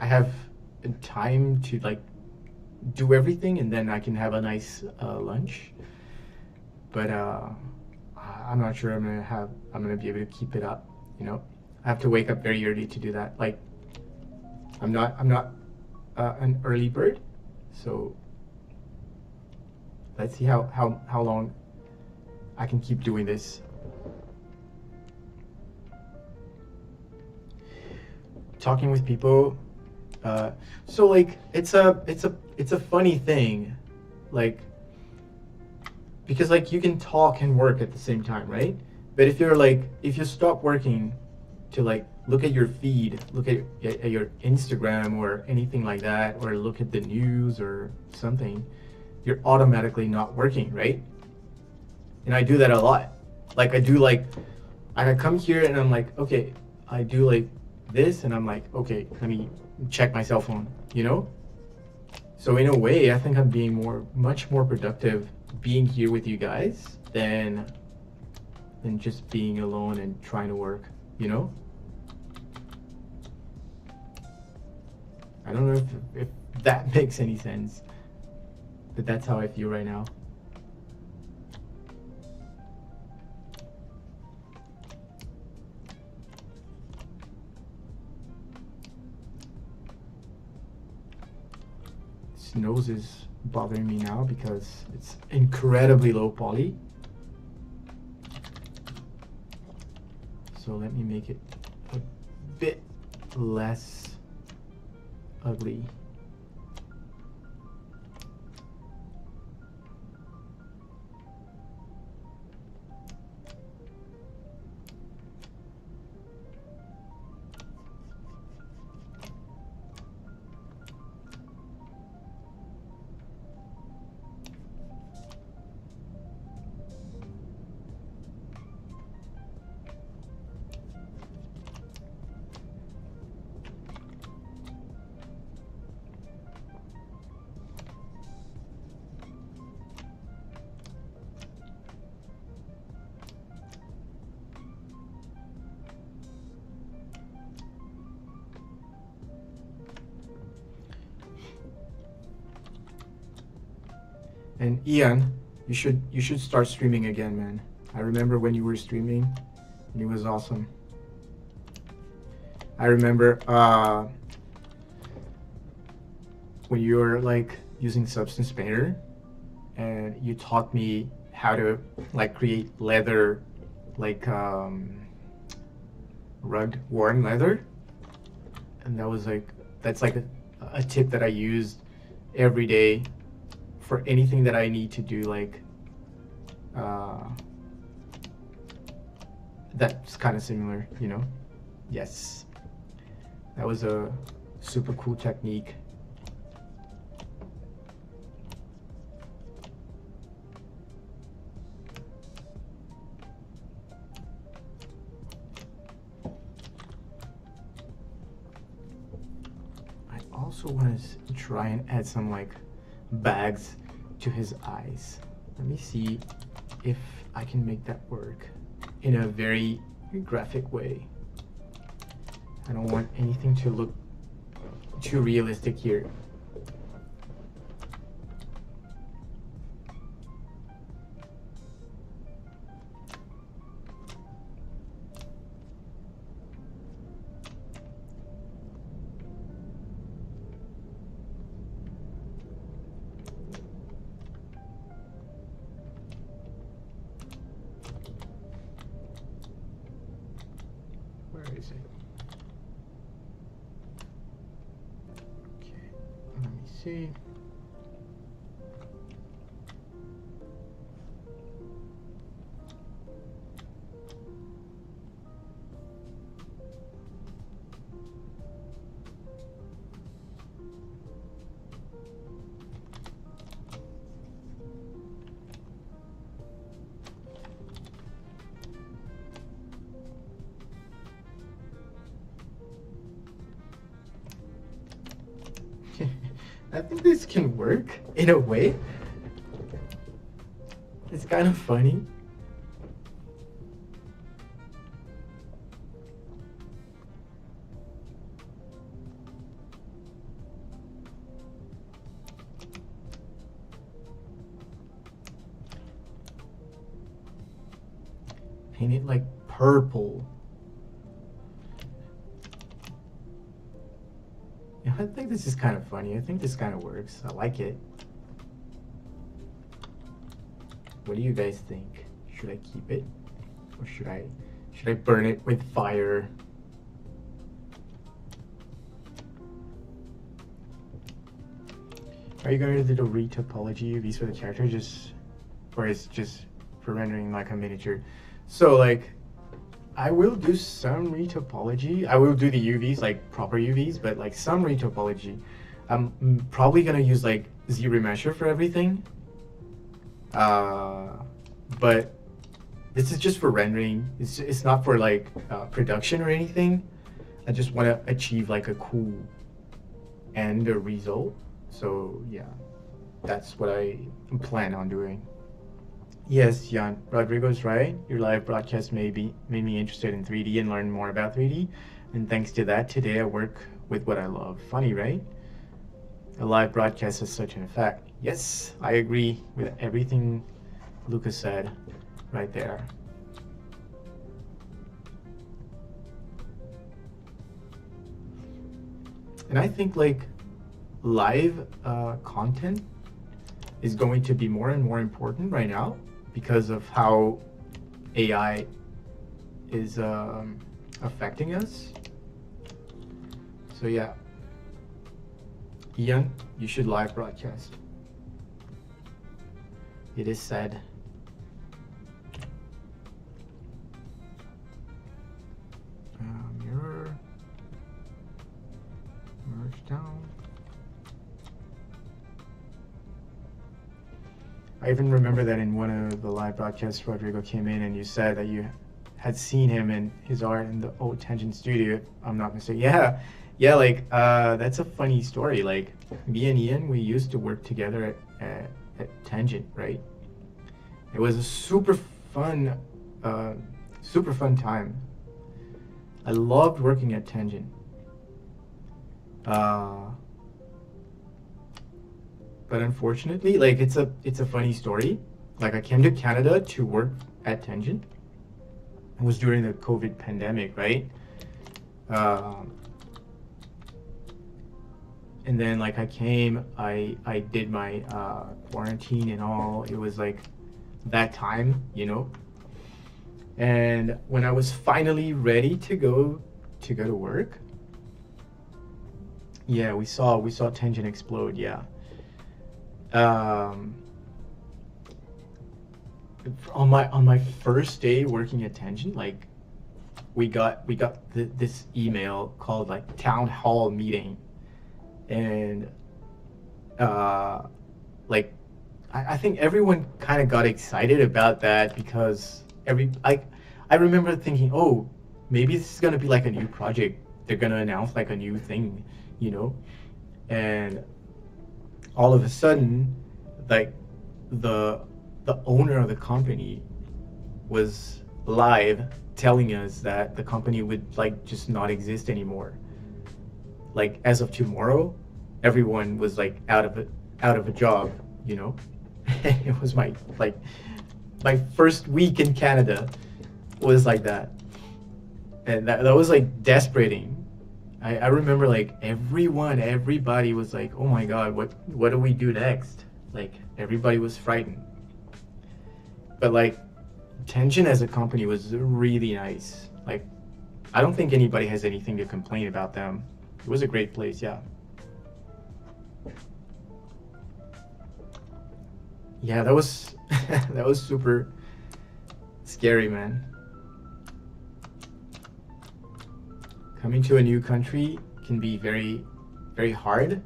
I have time to like do everything, and then I can have a nice lunch. But I'm not sure I'm gonna be able to keep it up. You know, I have to wake up very early to do that. Like, I'm not an early bird, so let's see how long I can keep doing this. Talking with people, so like it's a funny thing, like, because like you can talk and work at the same time, right? But if you stop working to like look at your feed, look at your Instagram or anything like that, or look at the news or something, you're automatically not working, right? And I do that a lot. Like I come here and I'm like, okay, I do like this, and I'm like, okay, let me check my cell phone, you know? So in a way, I think I'm being much more productive being here with you guys than just being alone and trying to work, you know? I don't know if that makes any sense, but that's how I feel right now. This nose is bothering me now because it's incredibly low poly. So let me make it a bit less ugly. And Ian, you should start streaming again, man. I remember when you were streaming, and it was awesome. I remember when you were like using Substance Painter, and you taught me how to like create leather, like rugged worn leather, and that was like that's like a tip that I used every day for anything that I need to do, like uh, that's kind of similar, you know? Yes, that was a super cool technique. I also want to try and add some like bags to his eyes. Let me see if I can make that work in a very graphic way. I don't want anything to look too realistic here. Where is it? Okay, let me see. I think this can work in a way. It's kind of funny. Paint it like purple. Yeah, I think this is kind of funny. I think this kind of works. I like it. What do you guys think? Should I keep it? Or should I burn it with fire? Are you going to do the retopology UVs for the character, or is it just for rendering like a miniature? So like, I will do some retopology. I will do the UVs, like proper UVs, but like some retopology. I'm probably gonna use like ZBrush for everything. But this is just for rendering. It's not for like production or anything. I just want to achieve like a cool end result. So yeah, that's what I plan on doing. Yes, Jan, Rodrigo's right. Your live broadcast made me interested in 3D and learn more about 3D. And thanks to that, today I work with what I love. Funny, right? A live broadcast has such an effect. Yes, I agree with everything Lucas said right there. And I think like live content is going to be more and more important right now because of how AI is affecting us. So yeah, Ian, you should live broadcast. It is said. Mirror, merge down. I even remember that in one of the live broadcasts, Rodrigo came in and you said that you had seen him and his art in the old Tangent studio, if I'm not mistaken. Yeah, like that's a funny story. Like me and Ian, we used to work together at Tangent, right? It was a super fun time. I loved working at Tangent. But unfortunately, like it's a funny story. Like I came to Canada to work at Tenjin. It was during the COVID pandemic, right? Um, and then like I came, I did my quarantine and all. It was like that time, And when I was finally ready to go to work, yeah, we saw Tenjin explode. Yeah. Um, on my first day working at Tenjin, like we got this email called like town hall meeting, and uh, like I think everyone kind of got excited about that because I remember thinking, oh, maybe this is gonna be like a new project. They're gonna announce like a new thing, you know, and all of a sudden, like the the owner of the company was live telling us that the company would like just not exist anymore. Like as of tomorrow, everyone was like out of a job, you know. It was my first week in Canada was like that. And that was like desperating. I remember like everybody was like, oh my god, what do we do next? Like everybody was frightened. But like Tension as a company was really nice. Like I don't think anybody has anything to complain about them. It was a great place, yeah. Yeah, that was that was super scary, man. Coming to a new country can be very, very hard,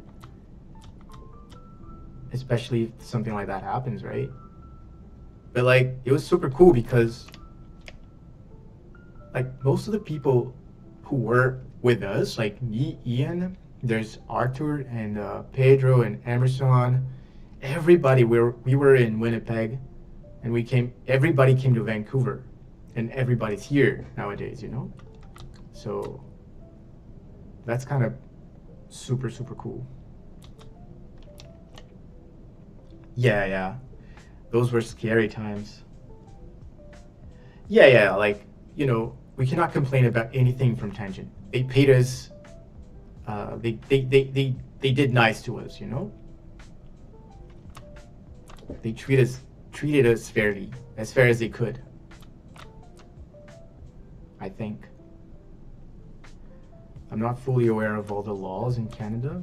especially if something like that happens, right? But like, it was super cool because like most of the people who were with us, like me, Ian, there's Arthur and Pedro and Emerson, everybody. We were in Winnipeg, and Everybody came to Vancouver, and everybody's here nowadays, you know. So that's kind of super, super cool. Yeah, yeah. Those were scary times. Yeah, yeah, like, we cannot complain about anything from Tangent. They paid us, they did nice to us, you know? They treated us fairly, as fair as they could, I think. I'm not fully aware of all the laws in Canada,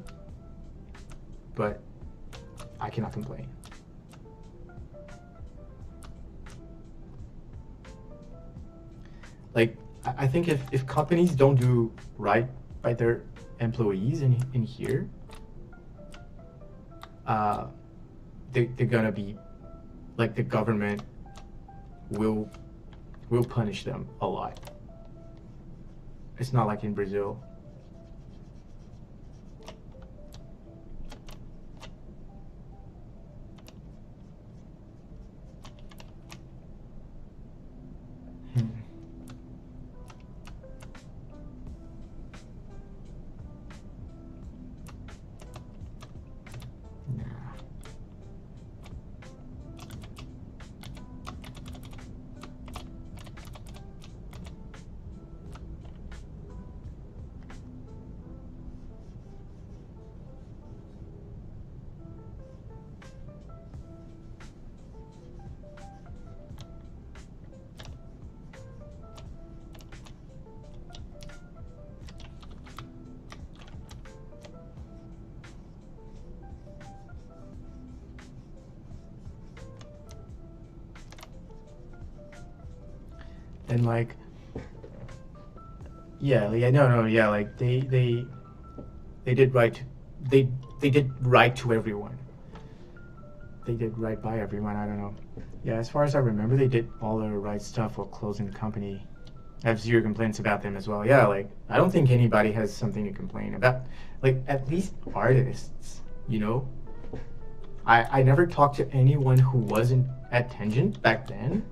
but I cannot complain. Like, I think if companies don't do right by their employees in here, uh, they're gonna be, like, the government will punish them a lot. It's not like in Brazil. Hmm. Nah. And like, yeah, no, no, yeah, like they did right. They they did right to everyone. They did right by everyone. I don't know. Yeah, as far as I remember, they did all the right stuff while closing the company. I have zero complaints about them as well. Yeah, like I don't think anybody has something to complain about. Like at least artists, you know. I never talked to anyone who wasn't at Tangent back then,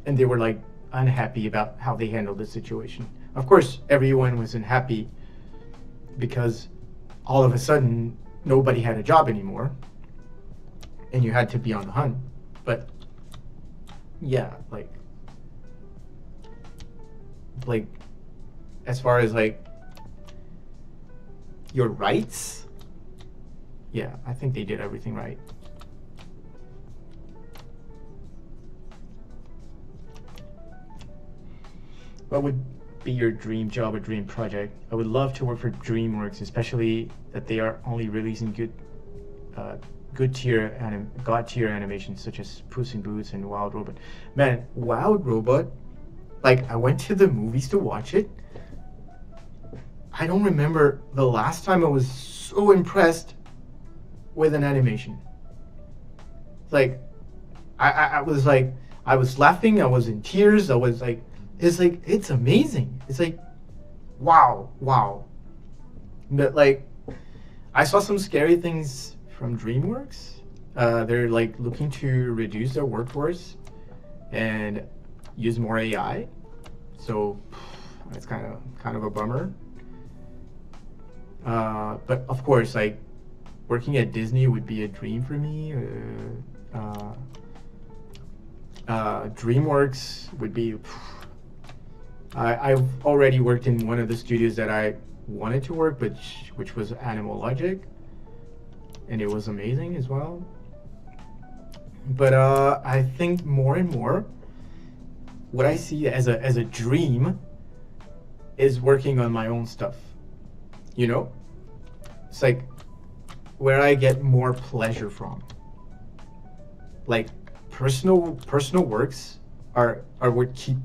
and they were like unhappy about how they handled the situation. Of course, everyone wasn't happy because all of a sudden nobody had a job anymore. and you had to be on the hunt. But yeah, like as far as like your rights, yeah, I think they did everything right. What would be your dream job or dream project? I would love to work for DreamWorks, especially that they are only releasing good tier god tier animations such as Puss in Boots and Wild Robot. Man, Wild Robot, like I went to the movies to watch it. I don't remember the last time I was so impressed with an animation. Like I was like I was laughing, I was in tears, I was like it's amazing. It's like wow. But like I saw some scary things from DreamWorks. They're like looking to reduce their workforce and use more AI. So it's kind of a bummer. But of course, like working at Disney would be a dream for me. DreamWorks would be. I've already worked in one of the studios that I wanted to work, which was Animal Logic, and it was amazing as well. But I think more and more, what I see as a dream is working on my own stuff. You know, it's like where I get more pleasure from. Like personal works are what keep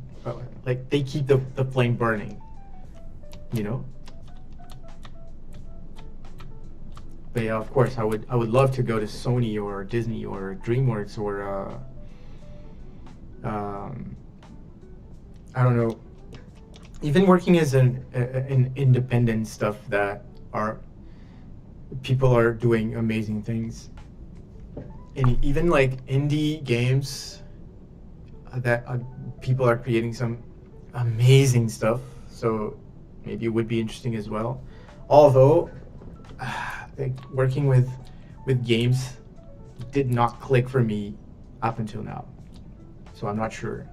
like they keep the flame burning. You know. But yeah, of course, I would love to go to Sony or Disney or DreamWorks or I don't know, even working as an independent stuff that are people are doing amazing things, and even like indie games that people are creating some amazing stuff. So maybe it would be interesting as well. Although like working with games did not click for me up until now, so I'm not sure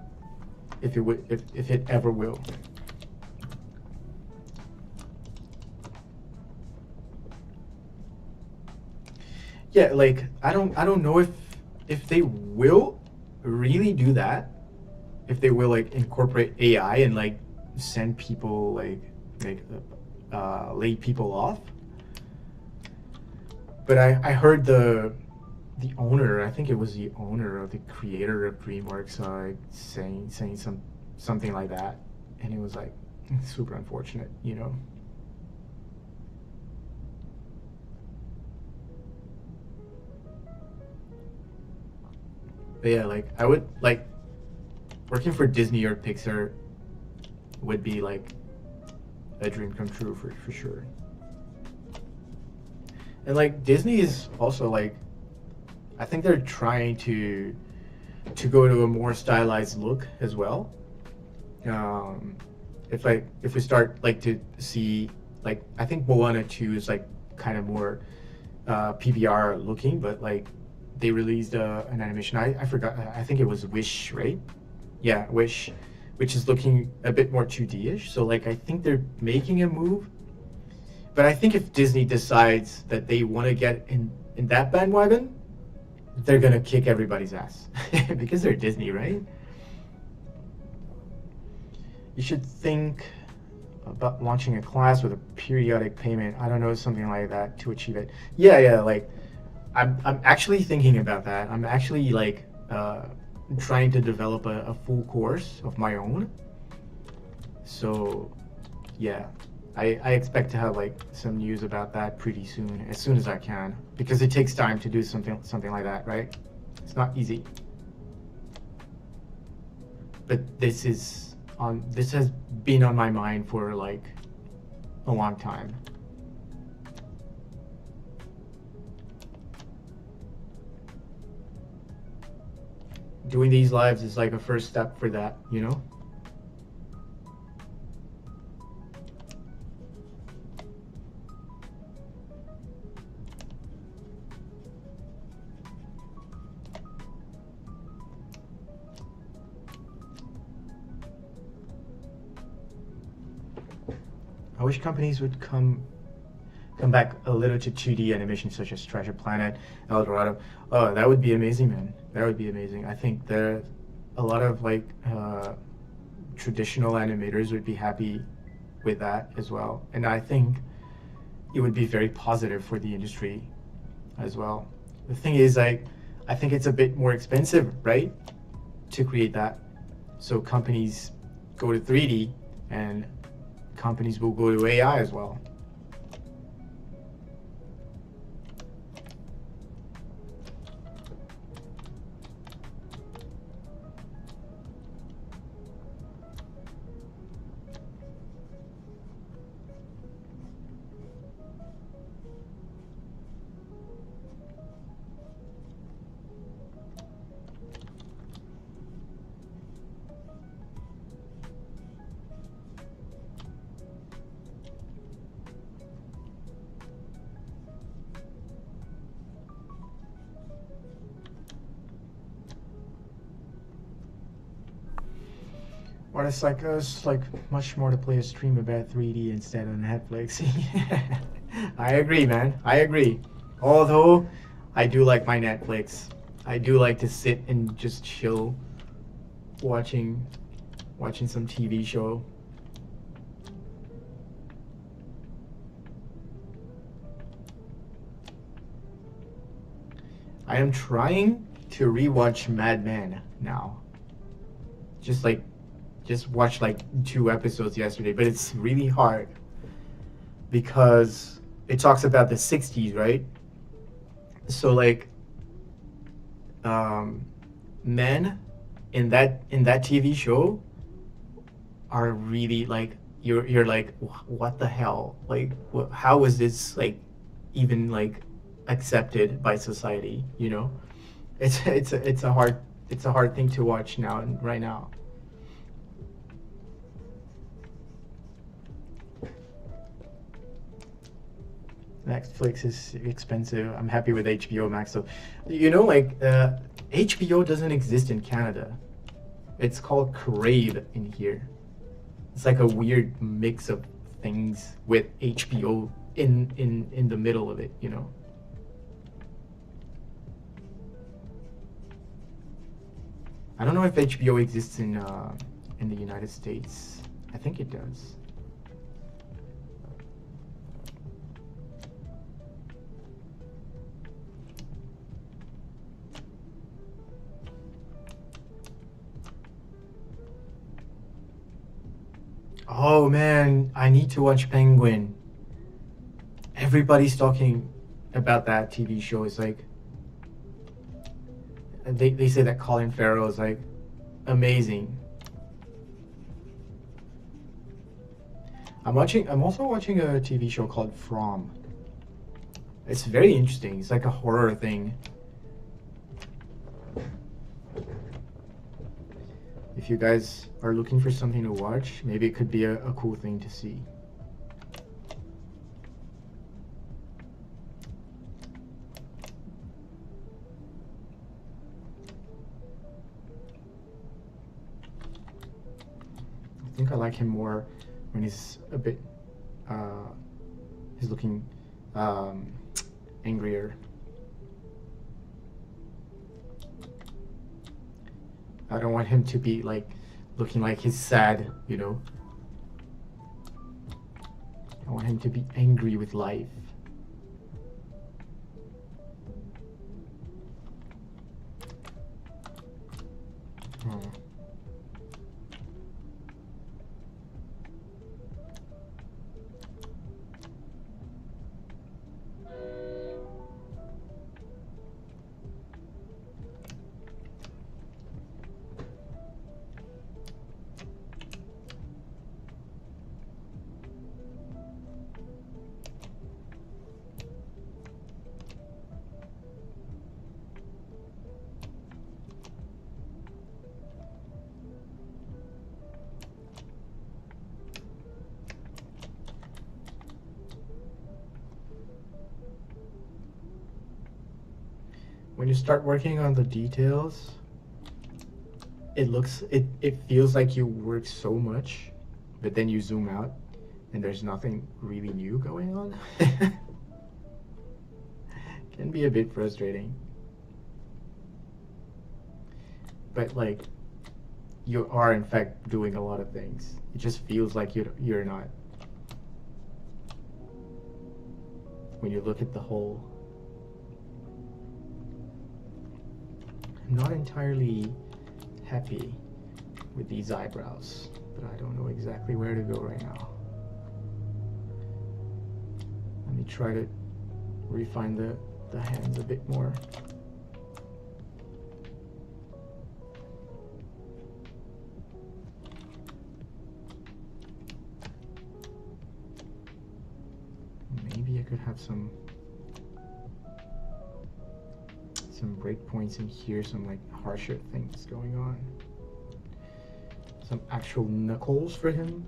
if it ever will. Yeah, like I don't know if they will really do that, if they will like incorporate AI and like send people like lay people off. But I heard the owner, I think it was the owner or the creator of DreamWorks, saying something like that, and it was like super unfortunate, you know. But yeah, like I would like working for Disney or Pixar would be like a dream come true for sure. And like Disney is also like, I think they're trying to go to a more stylized look as well. If we start like to see like I think Moana 2 is like kind of more PBR looking, but like they released an animation. I forgot. I think it was Wish, right? Yeah, Wish, which is looking a bit more 2D-ish. So like I think they're making a move. But I think if Disney decides that they want to get in that bandwagon, they're gonna kick everybody's ass because they're Disney, right? You should think about launching a class with a periodic payment. I don't know, something like that to achieve it. Yeah, like I'm actually thinking about that. I'm actually like trying to develop a full course of my own. So yeah. I expect to have like some news about that pretty soon, as soon as I can, because it takes time to do something like that, right? It's not easy. But this has been on my mind for like a long time. Doing these lives is like a first step for that, you know? I wish companies would come back a little to 2D animation such as Treasure Planet, El Dorado. Oh, that would be amazing, man. That would be amazing. I think there a lot of like traditional animators would be happy with that as well. And I think it would be very positive for the industry as well. The thing is, like, I think it's a bit more expensive, right, to create that. So companies go to 3D and companies will go to AI as well. Or it's like much more to play a stream about 3D instead of Netflix. I agree, man. I agree. Although I do like my Netflix. I do like to sit and just chill watching some TV show. I am trying to rewatch Mad Men now. Just watched like 2 episodes yesterday, but it's really hard because it talks about the 60s, right? So like men in that TV show are really like you're like, what the hell? Like how is this like even like accepted by society, you know? It's a hard thing to watch now right now. Netflix is expensive. I'm happy with HBO Max. So, you know, like HBO doesn't exist in Canada. It's called Crave in here. It's like a weird mix of things with HBO in the middle of it, you know. I don't know if HBO exists in the United States. I think it does. Oh man, I need to watch Penguin. Everybody's talking about that TV show. It's like they say that Colin Farrell is like amazing. I'm also watching a TV show called From. It's very interesting. It's like a horror thing. If you guys are looking for something to watch, maybe it could be a cool thing to see. I think I like him more when he's a bit, he's looking angrier. I don't want him to be like looking like he's sad, you know. I want him to be angry with life. When you start working on the details, it feels like you work so much, but then you zoom out and there's nothing really new going on. Can be a bit frustrating. But like, you are in fact doing a lot of things. It just feels like you're not. When you look at the whole. I'm not entirely happy with these eyebrows, but I don't know exactly where to go right now. Let me try to refine the hands a bit more. Maybe I could have some breakpoints in here, some like harsher things going on. Some actual knuckles for him.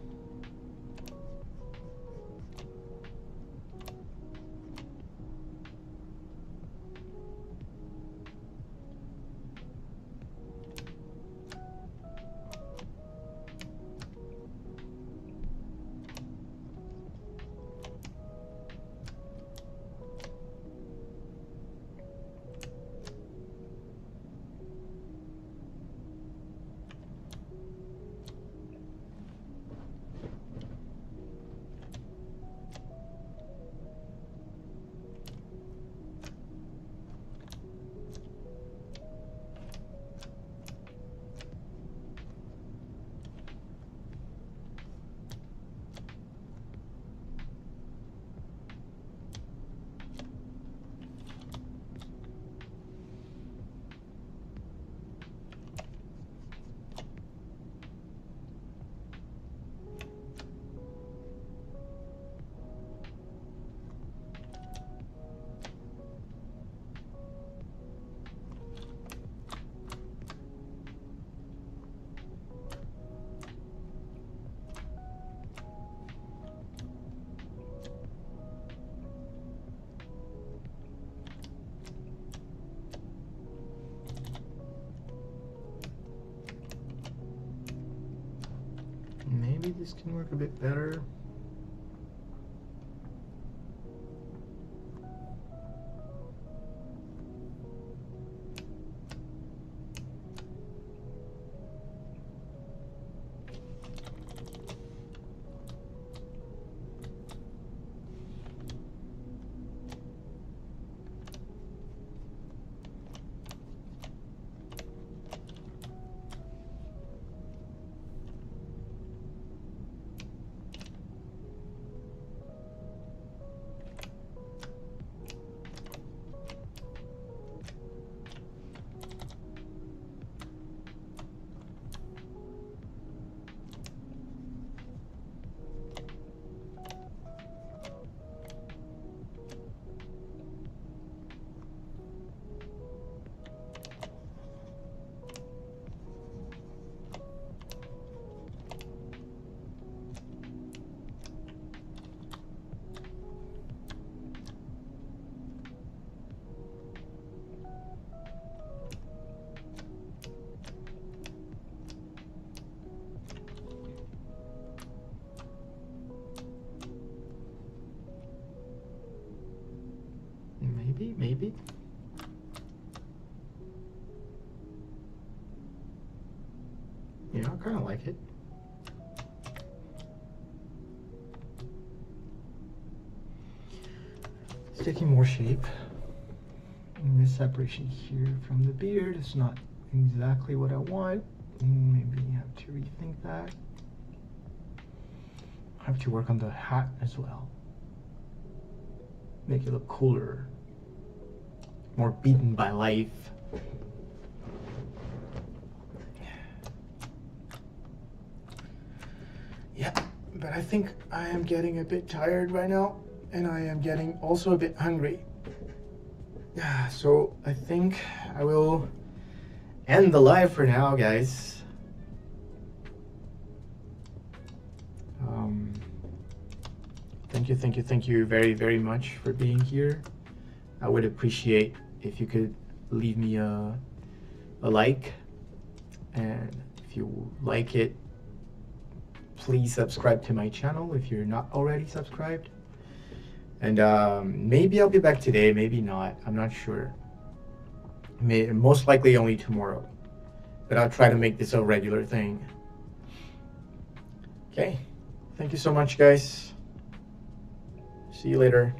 Maybe this can work a bit better. Maybe. Yeah, I kind of like it. It's taking more shape. And this separation here from the beard is not exactly what I want. Maybe I have to rethink that. I have to work on the hat as well. Make it look cooler. More beaten by life. Yeah, but I think I am getting a bit tired right now, and I am getting also a bit hungry. So I think I will end the live for now, guys. Thank you very, very much for being here. I would appreciate if you could leave me a like, and if you like it, please subscribe to my channel if you're not already subscribed. And maybe I'll be back today, maybe not. I'm not sure. Most likely only tomorrow. But I'll try to make this a regular thing. Okay. Thank you so much, guys. See you later.